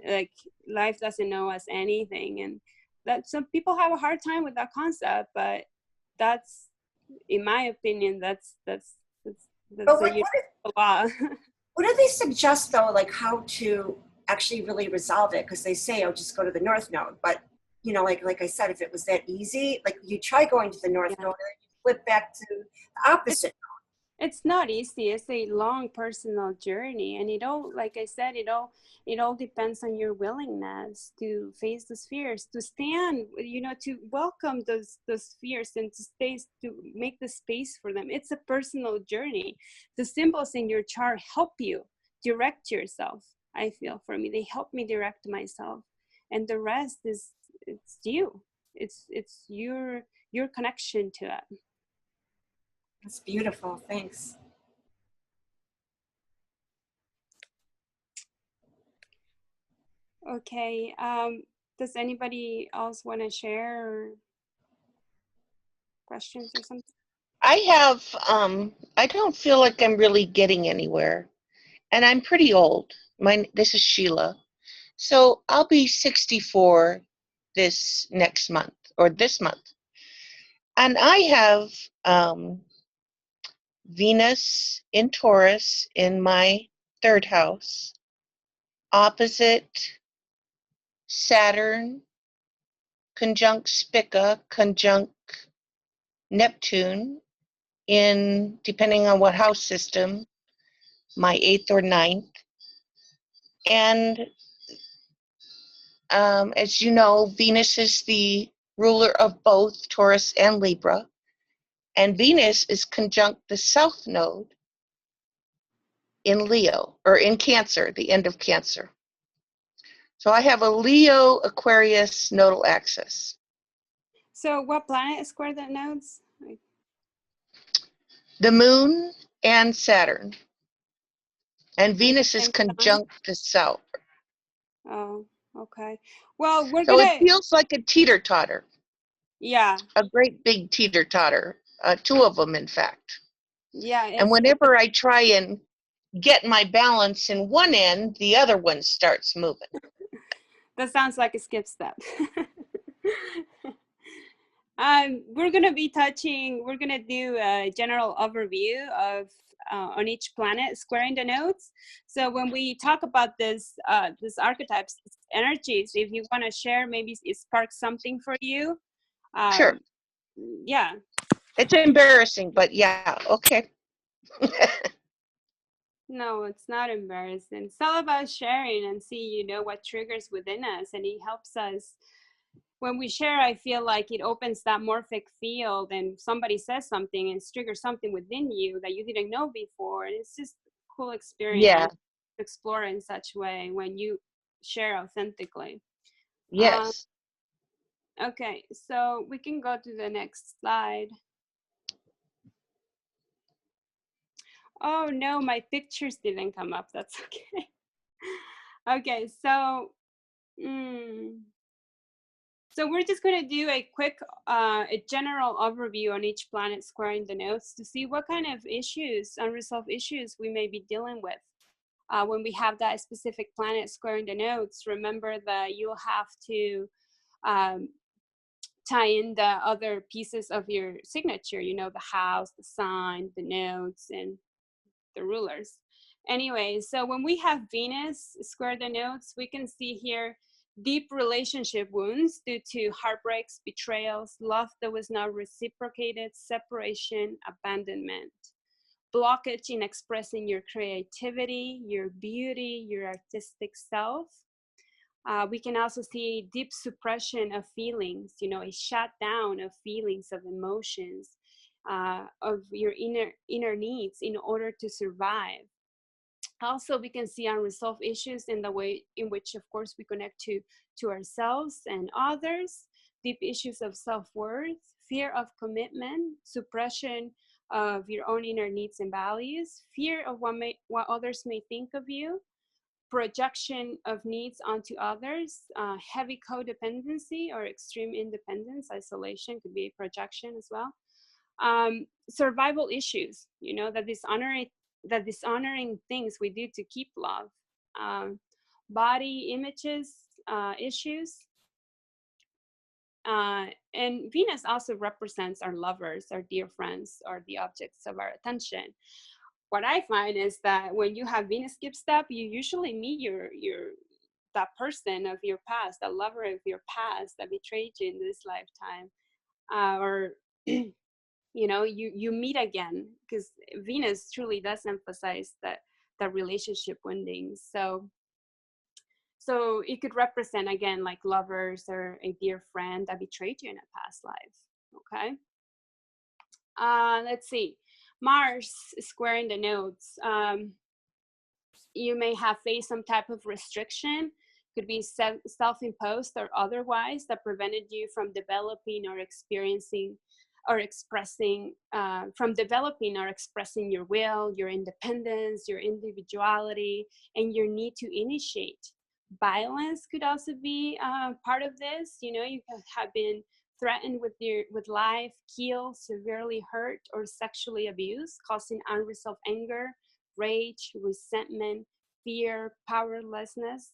Like, life doesn't know us anything, and that some people have a hard time with that concept, but that's, in my opinion, that's a law. What do they suggest though, like how to actually really resolve it? Because they say, oh, just go to the North Node. But, you know, like I said, if it was that easy, like you try going to the North Node and you flip back to the opposite node. It's not easy. It's a long personal journey, and it all, like I said, it all depends on your willingness to face those fears, to stand, to welcome those fears, and to make the space for them. It's a personal journey. The symbols in your chart help you direct yourself. I feel, for me, they help me direct myself, and the rest is, it's you. It's your connection to it. That's beautiful. Thanks. Okay. Does anybody else want to share, or questions or something? I have, I don't feel like I'm really getting anywhere. And I'm pretty old. This is Sheila. So I'll be 64 this next month, or this month. And I have Venus in Taurus in my third house, opposite Saturn, conjunct Spica, conjunct Neptune, in, depending on what house system, my 8th or 9th. And as you know, Venus is the ruler of both Taurus and Libra. And Venus is conjunct the South Node in Leo, or in Cancer, the end of Cancer. So I have a Leo Aquarius nodal axis. So what planet square that nodes? The Moon and Saturn. And Venus is Same sign? conjunct the South. Oh, okay. Well, we're So it gonna, feels like a teeter-totter, yeah, a great big teeter-totter, two of them, in fact. yeah. And whenever I try and get my balance in one end, the other one starts moving. That sounds like a skip step. We're gonna do a general overview of on each planet squaring the nodes. So when we talk about this archetypes, this energies, if you want to share, maybe it sparks something for you. Sure. Yeah. It's embarrassing, but yeah, okay. No, it's not embarrassing. It's all about sharing and see, what triggers within us, and it helps us. When we share, I feel like it opens that morphic field, and somebody says something and triggers something within you that you didn't know before. And it's just a cool experience Yeah. to explore in such way when you share authentically. Yes. Okay, so we can go to the next slide. Oh no, my pictures didn't come up. That's okay. Okay, so so we're just going to do a quick, a general overview on each planet squaring the nodes to see what kind of issues, unresolved issues, we may be dealing with. When we have that specific planet squaring the nodes, remember that you'll have to tie in the other pieces of your signature, the house, the sign, the nodes, and the rulers. Anyway, so when we have Venus square the nodes, we can see here deep relationship wounds due to heartbreaks, betrayals, love that was not reciprocated, separation, abandonment, blockage in expressing your creativity, your beauty, your artistic self. We can also see deep suppression of feelings, a shutdown of feelings, of emotions, of your inner needs in order to survive. Also, we can see unresolved issues in the way in which, of course, we connect to ourselves and others, deep issues of self-worth, fear of commitment, suppression of your own inner needs and values, fear of what others may think of you, projection of needs onto others, heavy codependency or extreme independence, isolation could be a projection as well. Survival issues, the dishonoring things we do to keep love, body images issues, and Venus also represents our lovers, our dear friends, or the objects of our attention. What I find is that when you have Venus skip step, you usually meet your that person of your past, that lover of your past that betrayed you in this lifetime, or you know, you meet again, because Venus truly does emphasize that relationship ending. So it could represent again like lovers or a dear friend that betrayed you in a past life. Okay. Let's see. Mars squaring the nodes. You may have faced some type of restriction, could be self-imposed or otherwise, that prevented you from developing or experiencing or expressing your will, your independence, your individuality, and your need to initiate. Violence could also be part of this. You know, you have been threatened with life, killed, severely hurt, or sexually abused, causing unresolved anger, rage, resentment, fear, powerlessness.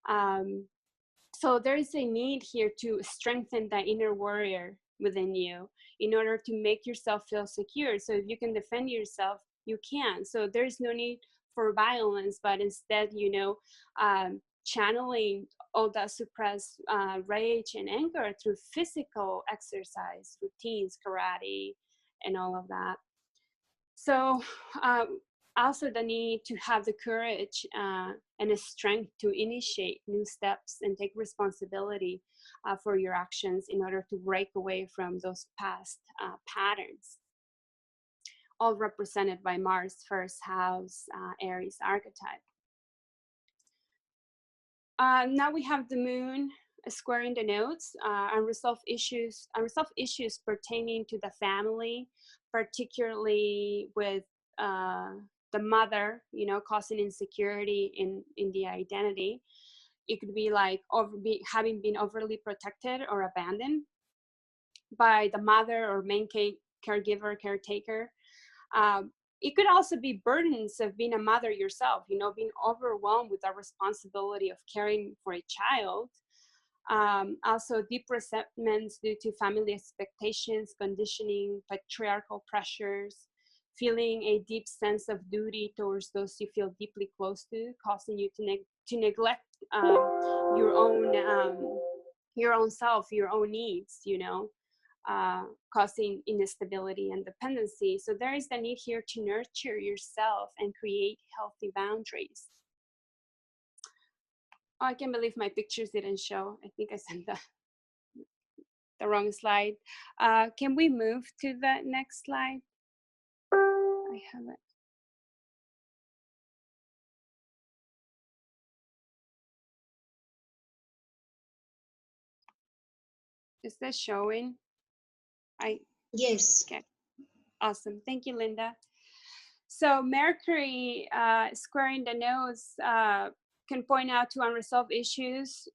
So there is a need here to strengthen that inner warrior within you in order to make yourself feel secure. So if you can defend yourself, you can. So there's no need for violence, but instead, you know, channeling all that suppressed rage and anger through physical exercise, routines, karate, and all of that. So also the need to have the courage and the strength to initiate new steps and take responsibility for your actions in order to break away from those past patterns, all represented by Mars' first house Aries archetype. Now we have the moon squaring the nodes, unresolved issues pertaining to the family, particularly with the mother, you know, causing insecurity in the identity. It could be like having been overly protected or abandoned by the mother or main caregiver, caretaker. It could also be burdens of being a mother yourself, you know, being overwhelmed with the responsibility of caring for a child. Also deep resentments due to family expectations, conditioning, patriarchal pressures, feeling a deep sense of duty towards those you feel deeply close to, causing you to neglect your own self, your own needs, you know. Causing instability and dependency. So there is the need here to nurture yourself and create healthy boundaries. Oh, I can't believe my pictures didn't show. I think I sent the wrong slide. Can we move to the next slide? I have it. Is this showing? Yes. Okay. Awesome. Thank you, Linda. So Mercury squaring the nodes can point out to unresolved issues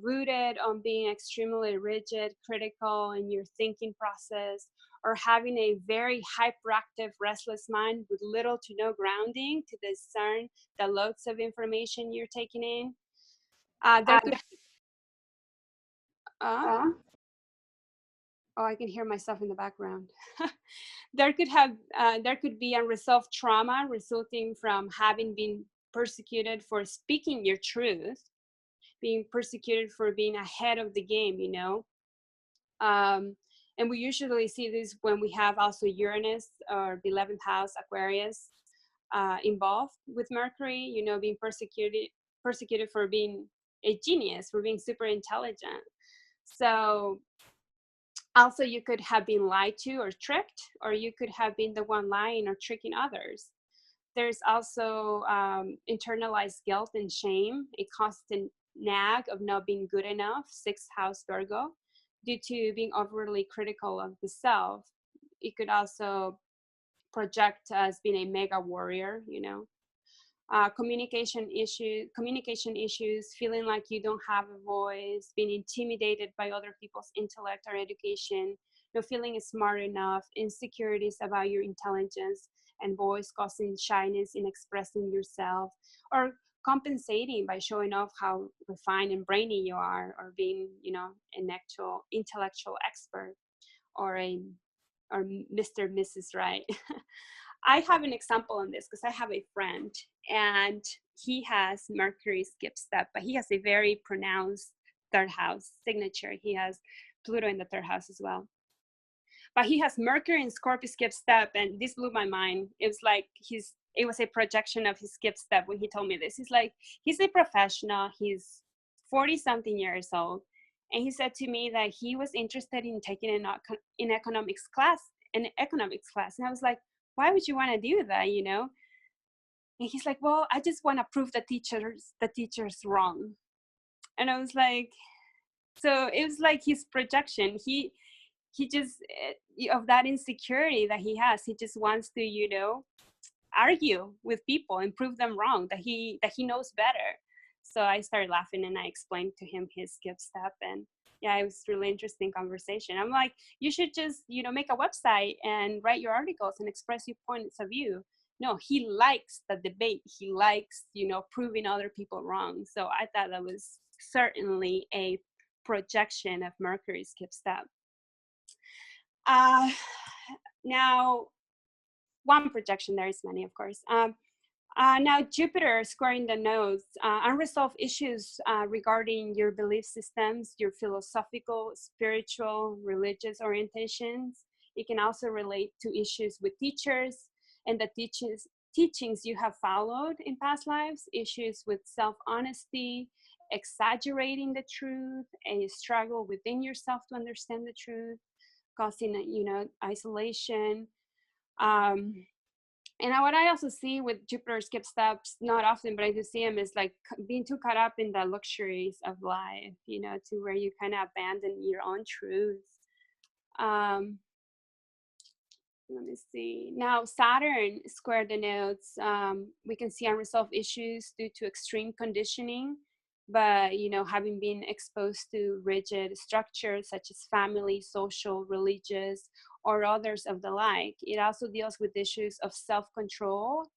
rooted on being extremely rigid, critical in your thinking process, or having a very hyperactive, restless mind with little to no grounding to discern the loads of information you're taking in. There could oh, I can hear myself in the background. There could be unresolved trauma resulting from having been persecuted for speaking your truth, being persecuted for being ahead of the game, you know. And we usually see this when we have also Uranus or the 11th house Aquarius involved with Mercury, you know, being persecuted for being a genius, for being super intelligent. So also, you could have been lied to or tricked, or you could have been the one lying or tricking others. There's also internalized guilt and shame, a constant nag of not being good enough, 6th house Virgo, due to being overly critical of the self. It could also project as being a mega warrior, you know. Communication issues, feeling like you don't have a voice, being intimidated by other people's intellect or education, not feeling smart enough, insecurities about your intelligence and voice, causing shyness in expressing yourself, or compensating by showing off how refined and brainy you are, or being, you know, an actual intellectual expert, or Mr. Mrs. Right. I have an example on this because I have a friend and he has Mercury skip step, but he has a very pronounced third house signature. He has Pluto in the third house as well. But he has Mercury in Scorpio skip step, and this blew my mind. It was like it was a projection of his skip step when he told me this. He's like, he's a professional. He's 40 something years old. And he said to me that he was interested in taking an economics class. And I was like, why would you want to do that, you know? And he's like, well, I just want to prove the teacher's wrong. And I was like, so it was like his projection. He just, of that insecurity that he has, he just wants to, you know, argue with people and prove them wrong, that he knows better. So I started laughing and I explained to him his skip step, and yeah, it was really interesting conversation. I'm like, you should just, you know, make a website and write your articles and express your points of view. No, he likes the debate. He likes, you know, proving other people wrong. So I thought that was certainly a projection of Mercury skip step. Now, one projection, there is many, of course. Now, Jupiter squaring the nodes, unresolved issues regarding your belief systems, your philosophical, spiritual, religious orientations. It can also relate to issues with teachers and the teachings you have followed in past lives, issues with self-honesty, exaggerating the truth, a struggle within yourself to understand the truth, causing, you know, isolation. And what I also see with Jupiter skip steps, not often, but I do see them, is like being too caught up in the luxuries of life, you know, to where you kind of abandon your own truths. Let me see. Now, Saturn squared the nodes. We can see unresolved issues due to extreme conditioning, but, you know, having been exposed to rigid structures such as family, social, religious, or others of the like. It also deals with issues of self-control,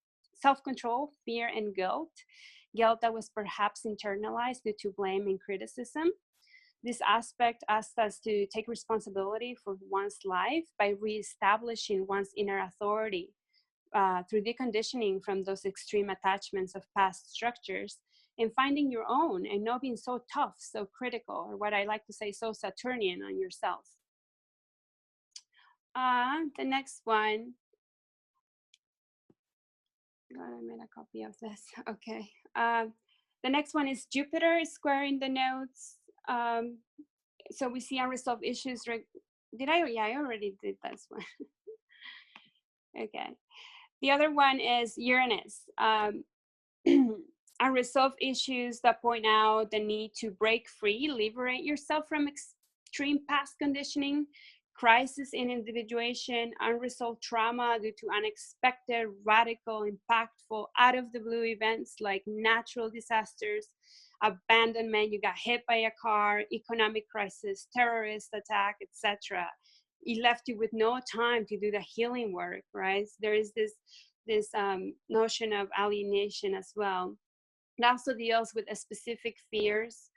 fear, and guilt that was perhaps internalized due to blame and criticism. This aspect asks us to take responsibility for one's life by reestablishing one's inner authority through deconditioning from those extreme attachments of past structures and finding your own, and not being so tough, so critical, or what I like to say, so Saturnian on yourself. The next one, I made a copy of this. Okay. The next one is Jupiter squaring the nodes. So we see unresolved issues. Yeah, I already did this one. Okay. The other one is Uranus. Unresolved issues that point out the need to break free, liberate yourself from extreme past conditioning, crisis in individuation, unresolved trauma due to unexpected, radical, impactful, out of the blue events like natural disasters, abandonment, you got hit by a car, economic crisis, terrorist attack, etc. It left you with no time to do the healing work, right? There is this notion of alienation as well. It also deals with specific fears,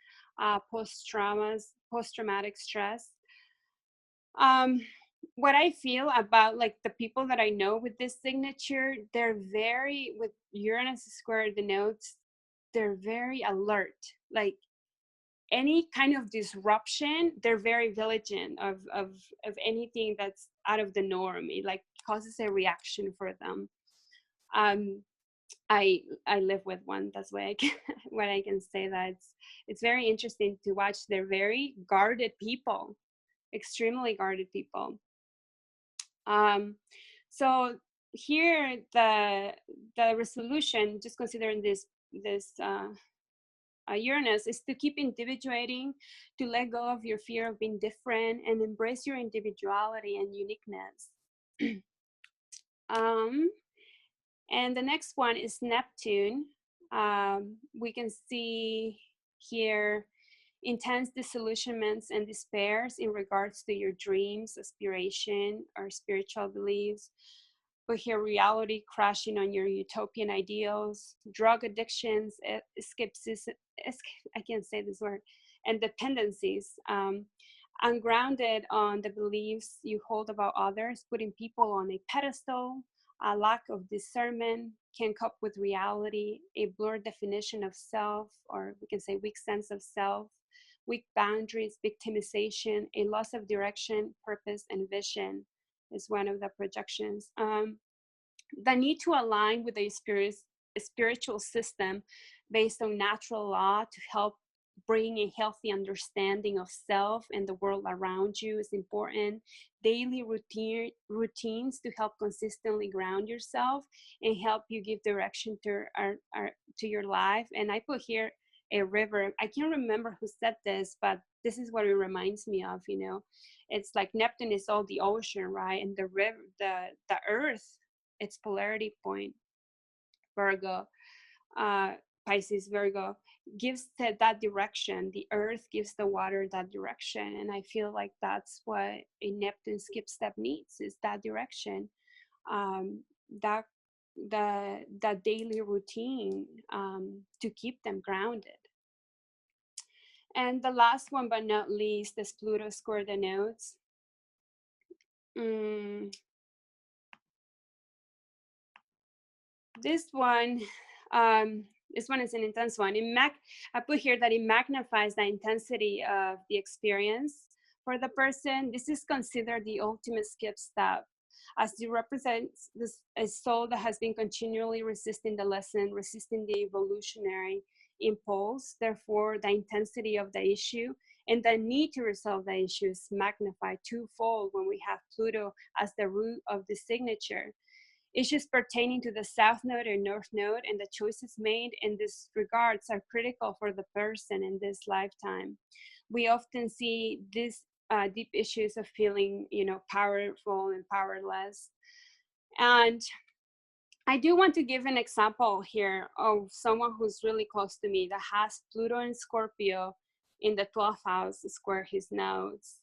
post-traumatic stress. What I feel about like the people that I know with this signature, they're very, with Uranus square the nodes, they're very alert. Like any kind of disruption, they're very vigilant of anything that's out of the norm. It like causes a reaction for them. I live with one. That's why I can say that it's very interesting to watch. They're very guarded people, extremely guarded people. So here the resolution, just considering this Uranus, is to keep individuating, to let go of your fear of being different, and embrace your individuality and uniqueness. And the next one is Neptune. We can see here intense disillusionments and despairs in regards to your dreams, aspiration, or spiritual beliefs. But here reality crashing on your utopian ideals, drug addictions, escapism, I can't say this word, and dependencies. Ungrounded on the beliefs you hold about others, putting people on a pedestal, a lack of discernment, can't cope with reality, a blurred definition of self, or we can say weak sense of self, weak boundaries, victimization, a loss of direction, purpose, and vision is one of the projections. The need to align with a spiritual system based on natural law to help bring a healthy understanding of self and the world around you is important. Daily routines to help consistently ground yourself and help you give direction to your life. And I put here a river. I can't remember who said this, but this is what it reminds me of. You know, it's like Neptune is all the ocean, right? And the river, the earth, its polarity point, Virgo, Pisces, Virgo, gives that direction. The earth gives the water that direction. And I feel like that's what a Neptune skip step needs, is that direction, that the daily routine, to keep them grounded. And the last one but not least is Pluto square the nodes. This one is an intense one. I put here that it magnifies the intensity of the experience for the person. This is considered the ultimate skip step, as it represents a soul that has been continually resisting the lesson, resisting the evolutionary impulse. Therefore, the intensity of the issue and the need to resolve the issue is magnified twofold when we have Pluto as the root of the signature. Issues pertaining to the South Node and North Node and the choices made in this regards are critical for the person in this lifetime. We often see these deep issues of feeling, powerful and powerless. And I do want to give an example here of someone who's really close to me that has Pluto and Scorpio in the 12th house square his nodes.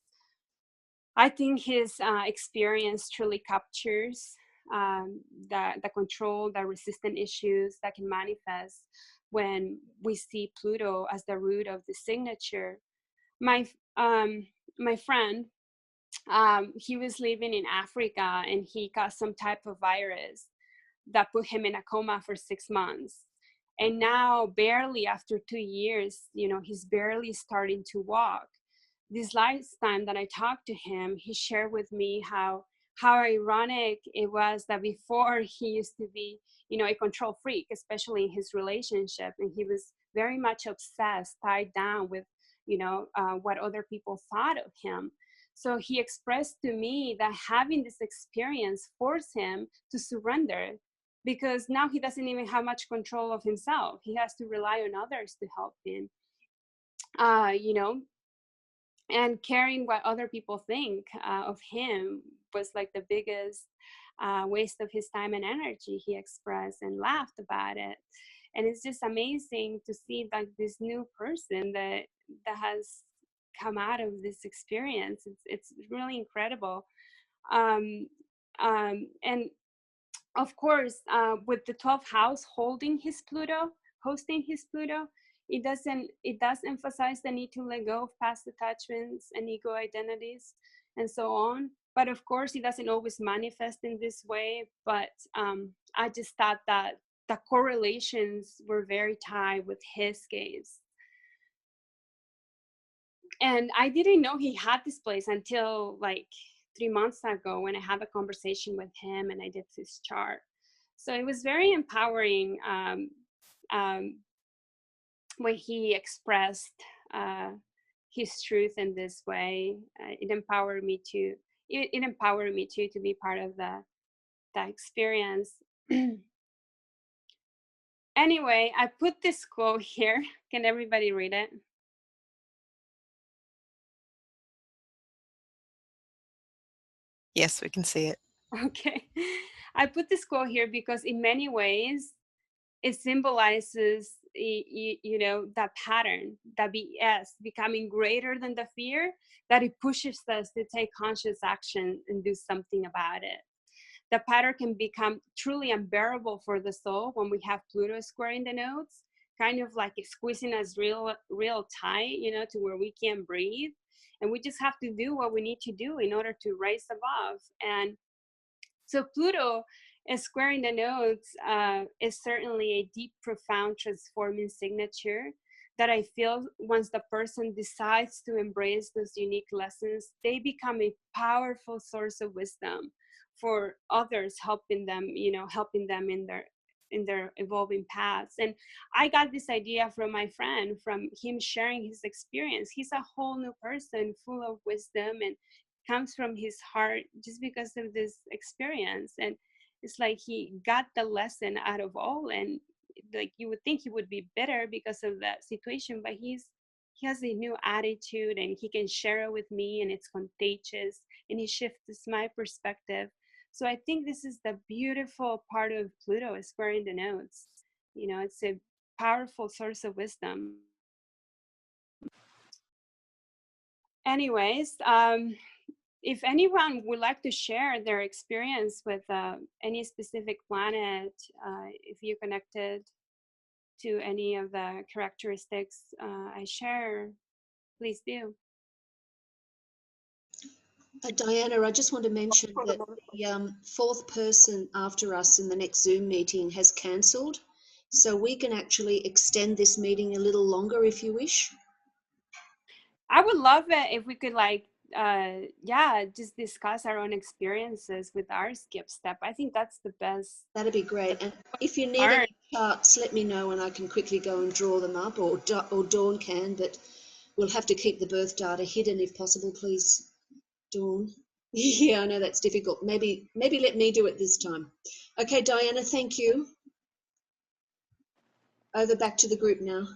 I think his experience truly captures the control, the resistant issues that can manifest when we see Pluto as the root of the signature. My friend, he was living in Africa and he got some type of virus that put him in a coma for 6 months. And now, barely after 2 years, he's barely starting to walk. This last time that I talked to him, he shared with me how ironic it was that before he used to be, a control freak, especially in his relationship. And he was very much obsessed, tied down with, what other people thought of him. So he expressed to me that having this experience forced him to surrender, because now he doesn't even have much control of himself. He has to rely on others to help him, and caring what other people think of him was like the biggest waste of his time and energy, he expressed, and laughed about it. And it's just amazing to see like this new person that has come out of this experience. It's really incredible. And of course, with the 12th house hosting his Pluto, it does emphasize the need to let go of past attachments and ego identities and so on. But of course, it doesn't always manifest in this way. But I just thought that the correlations were very tied with his case. And I didn't know he had this place until like 3 months ago when I had a conversation with him and I did his chart. So it was very empowering when he expressed his truth in this way. It empowered me too to be part of that experience. Anyway, I put this quote here. Can everybody read it? Yes, we can see it. Okay. I put this quote here because in many ways it symbolizes, that pattern, that BS becoming greater than the fear, that it pushes us to take conscious action and do something about it. The pattern can become truly unbearable for the soul when we have Pluto square in the nodes, kind of like squeezing us real tight, to where we can't breathe. And we just have to do what we need to do in order to rise above. And so Pluto squaring the nodes is certainly a deep, profound, transforming signature that I feel once the person decides to embrace those unique lessons, they become a powerful source of wisdom for others, helping them, helping them in their evolving paths. And I got this idea from my friend, from him sharing his experience. He's a whole new person, full of wisdom, and comes from his heart just because of this experience. And it's like he got the lesson out of all, and like you would think he would be bitter because of that situation, but he has a new attitude, and he can share it with me, and it's contagious, and he shifts my perspective. So I think this is the beautiful part of Pluto, squaring the nodes. It's a powerful source of wisdom. Anyways, if anyone would like to share their experience with any specific planet, if you're connected to any of the characteristics I share, please do. Diana, I just want to mention that the fourth person after us in the next Zoom meeting has cancelled. So we can actually extend this meeting a little longer if you wish. I would love it if we could just discuss our own experiences with our skip step. I think that's the best. That'd be great. And if you need any charts, let me know and I can quickly go and draw them up, or Dawn can, but we'll have to keep the birth data hidden if possible, please, Dawn. Yeah, I know that's difficult. Maybe let me do it this time. Okay, Diana, thank you. Over back to the group now.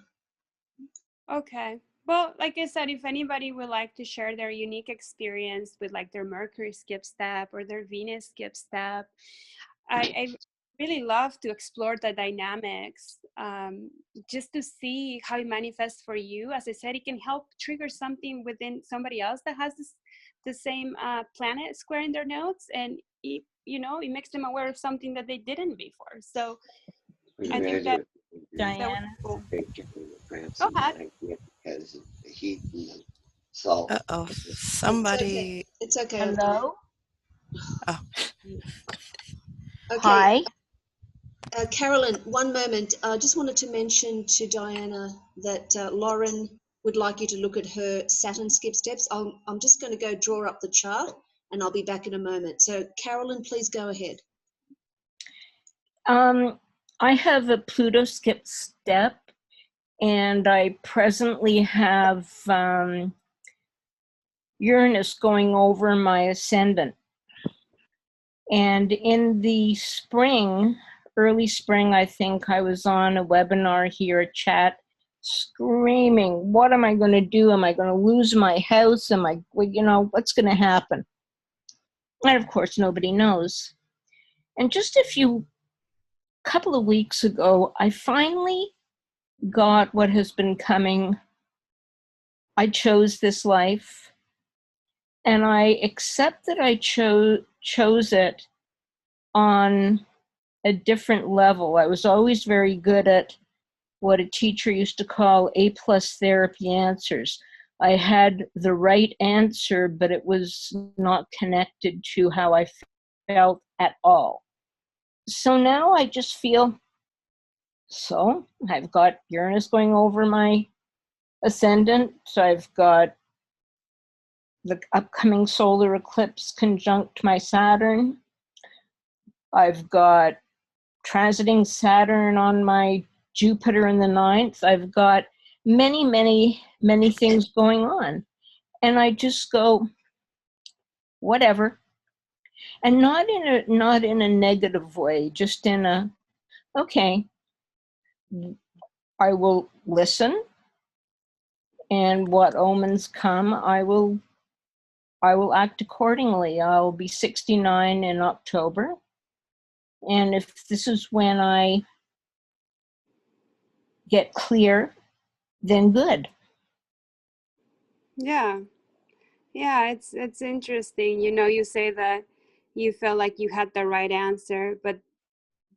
Okay. Well, like I said, if anybody would like to share their unique experience with like their Mercury skip step or their Venus skip step, I really love to explore the dynamics, just to see how it manifests for you. As I said, it can help trigger something within somebody else that has the same planet square in their nodes, and it makes them aware of something that they didn't before. So I think that Diana. cool. Go ahead. Because the heat and the salt. Uh-oh, somebody. It's okay. Hello? Oh. Okay. Hi. Carolyn, one moment. I just wanted to mention to Diana that Lauren would like you to look at her Saturn skip steps. I'm just going to go draw up the chart and I'll be back in a moment. So Carolyn, please go ahead. I have a Pluto skip step, and I presently have Uranus going over my ascendant. And in the spring, early spring, I think I was on a webinar here, a chat, screaming, what am I going to do? Am I going to lose my house? What's going to happen? And of course, nobody knows. And just a couple of weeks ago, I finally got what has been coming. I chose this life, and I accept that I chose it on a different level. I was always very good at what a teacher used to call A+ therapy answers. I had the right answer, but it was not connected to how I felt at all. So now I just feel, so I've got Uranus going over my ascendant, so I've got the upcoming solar eclipse conjunct my Saturn. I've got transiting Saturn on my Jupiter in the 9th. I've got many, many, many things going on. And I just go, whatever. And not in a negative way, just in a, okay, I will listen, and what omens come, I will act accordingly. I'll be 69 in October. And if this is when I get clear, then good. Yeah, it's interesting. You say that you felt like you had the right answer, but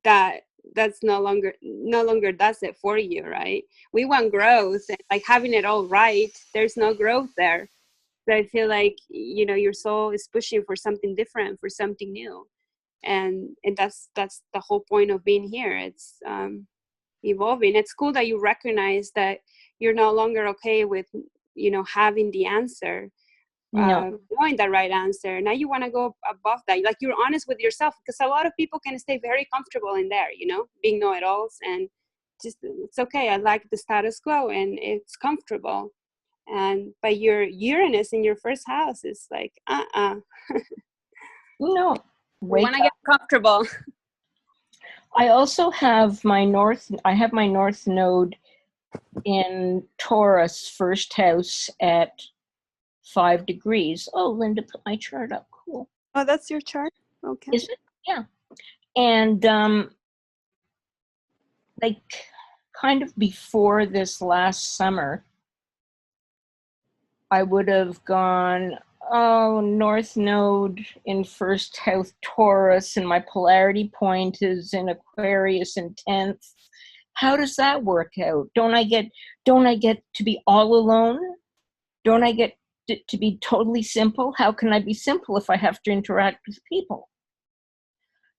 that's no longer does it for you, right? We want growth, and like having it all right, there's no growth there. So I feel like your soul is pushing for something different, for something new, and that's the whole point of being here. It's evolving. It's cool that you recognize that you're no longer okay with, you know, having the answer, knowing the right answer. Now you want to go above that. Like, you're honest with yourself, because a lot of people can stay very comfortable in there, you know, being know-it-alls, and just, it's okay. I like the status quo and it's comfortable. And but your Uranus in your first house is like, No, we want to get comfortable. I also have my North Node in Taurus, first house at 5 degrees. Oh, Linda put my chart up. Cool. Oh, that's your chart? Okay. Is it? Yeah. And like kind of before this last summer, I would have gone, oh, North Node in first house Taurus, and my polarity point is in Aquarius in 10th. How does that work out? Don't I get to be all alone? Don't I get to be totally simple? How can I be simple if I have to interact with people?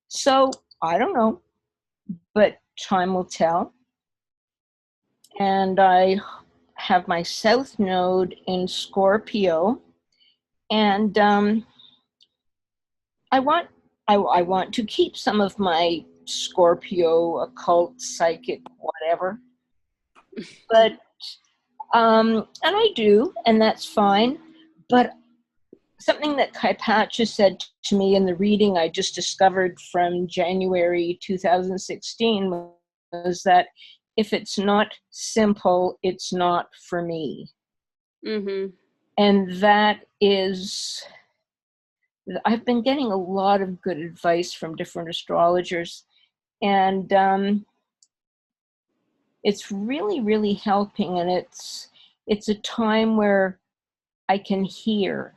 So I don't know, but time will tell. And I have my South Node in Scorpio, and I want to keep some of my Scorpio, occult, psychic, whatever. But and I do, and that's fine. But something that Kaipacha said to me in the reading I just discovered from January 2016 was that if it's not simple, it's not for me. Mm-hmm. And that is, I've been getting a lot of good advice from different astrologers, and it's really, really helping. And it's a time where I can hear.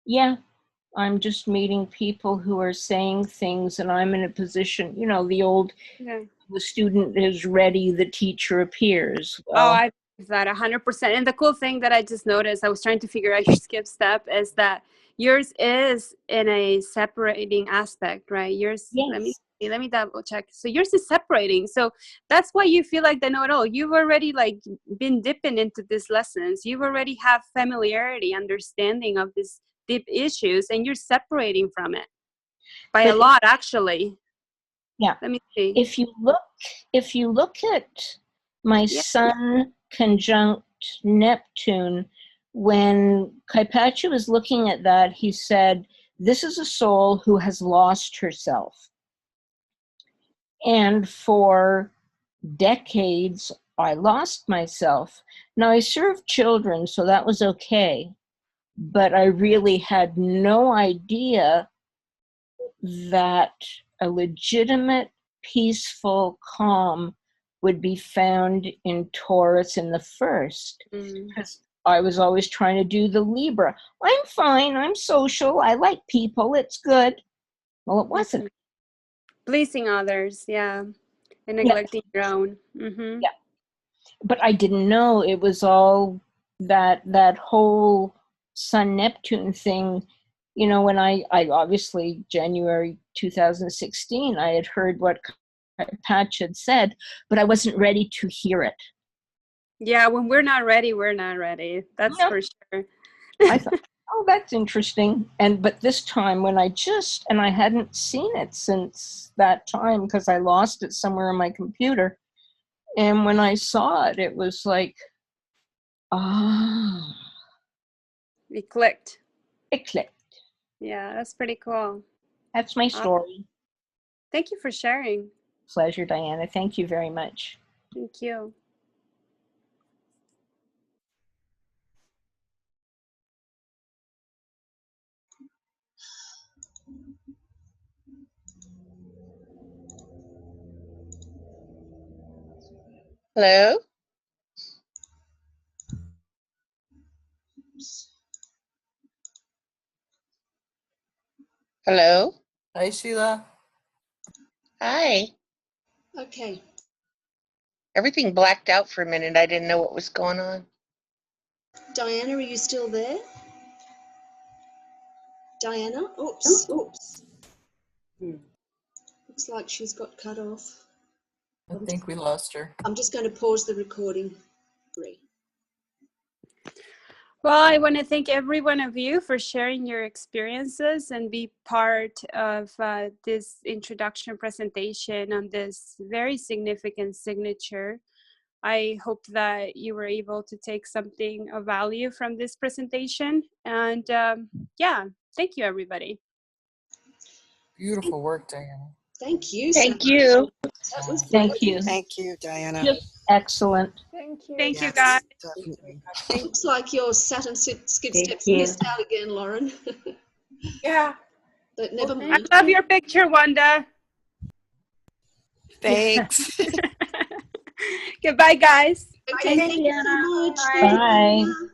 Yeah, I'm just meeting people who are saying things, and I'm in a position, you know, the student is ready, the teacher appears. Well, I believe that 100%. And the cool thing that I just noticed, I was trying to figure out your skip step, is that yours is in a separating aspect, right? Yours, yes. let me double check. So yours is separating. So that's why you feel like the know-it-all. You've already like been dipping into these lessons. You've already have familiarity, understanding of these deep issues, and you're separating from it by a lot, actually. Yeah. Let me see. If you look at my Sun conjunct Neptune, when Kaipacha was looking at that, he said, this is a soul who has lost herself. And for decades, I lost myself. Now, I served children, so that was okay. But I really had no idea that a legitimate, peaceful calm would be found in Taurus in the first. Because I was always trying to do the Libra. I'm fine, I'm social, I like people, it's good. Well, it wasn't. Pleasing others, yeah. And neglecting your own. Mm-hmm. Yeah. But I didn't know it was all that whole Sun-Neptune thing. You know, when I obviously, January 2016, I had heard what Patch had said, but I wasn't ready to hear it. Yeah, when we're not ready, we're not ready. That's for sure. I thought, oh, that's interesting. But this time when I hadn't seen it since that time because I lost it somewhere on my computer. And when I saw it, it was like, it clicked. It clicked. Yeah, that's pretty cool. That's my story. Thank you for sharing. Pleasure, Diana. Thank you very much. Thank you. Hello? Hello? Hi, Sheila. Hi. Okay. Everything blacked out for a minute. I didn't know what was going on. Diana, are you still there? Diana? Oops. Looks like she's got cut off. I think we lost her. I'm just going to pause the recording. Great. Well, I want to thank every one of you for sharing your experiences and be part of this introduction presentation on this very significant signature. I hope that you were able to take something of value from this presentation. And yeah, thank you, everybody. Beautiful work, Diana. Thank you. Thank so you. much. That was Thank you. Thank you, Diana. Just excellent. Thank you. Thank you, Yes, guys. definitely. Looks like your Saturn skip Thank steps you. missed out again, Lauren. Yeah. But never I mind. love your picture, Wanda. Thanks. Goodbye, guys. Okay, Thank thank you so much. Bye. Thank you, Bye. Diana.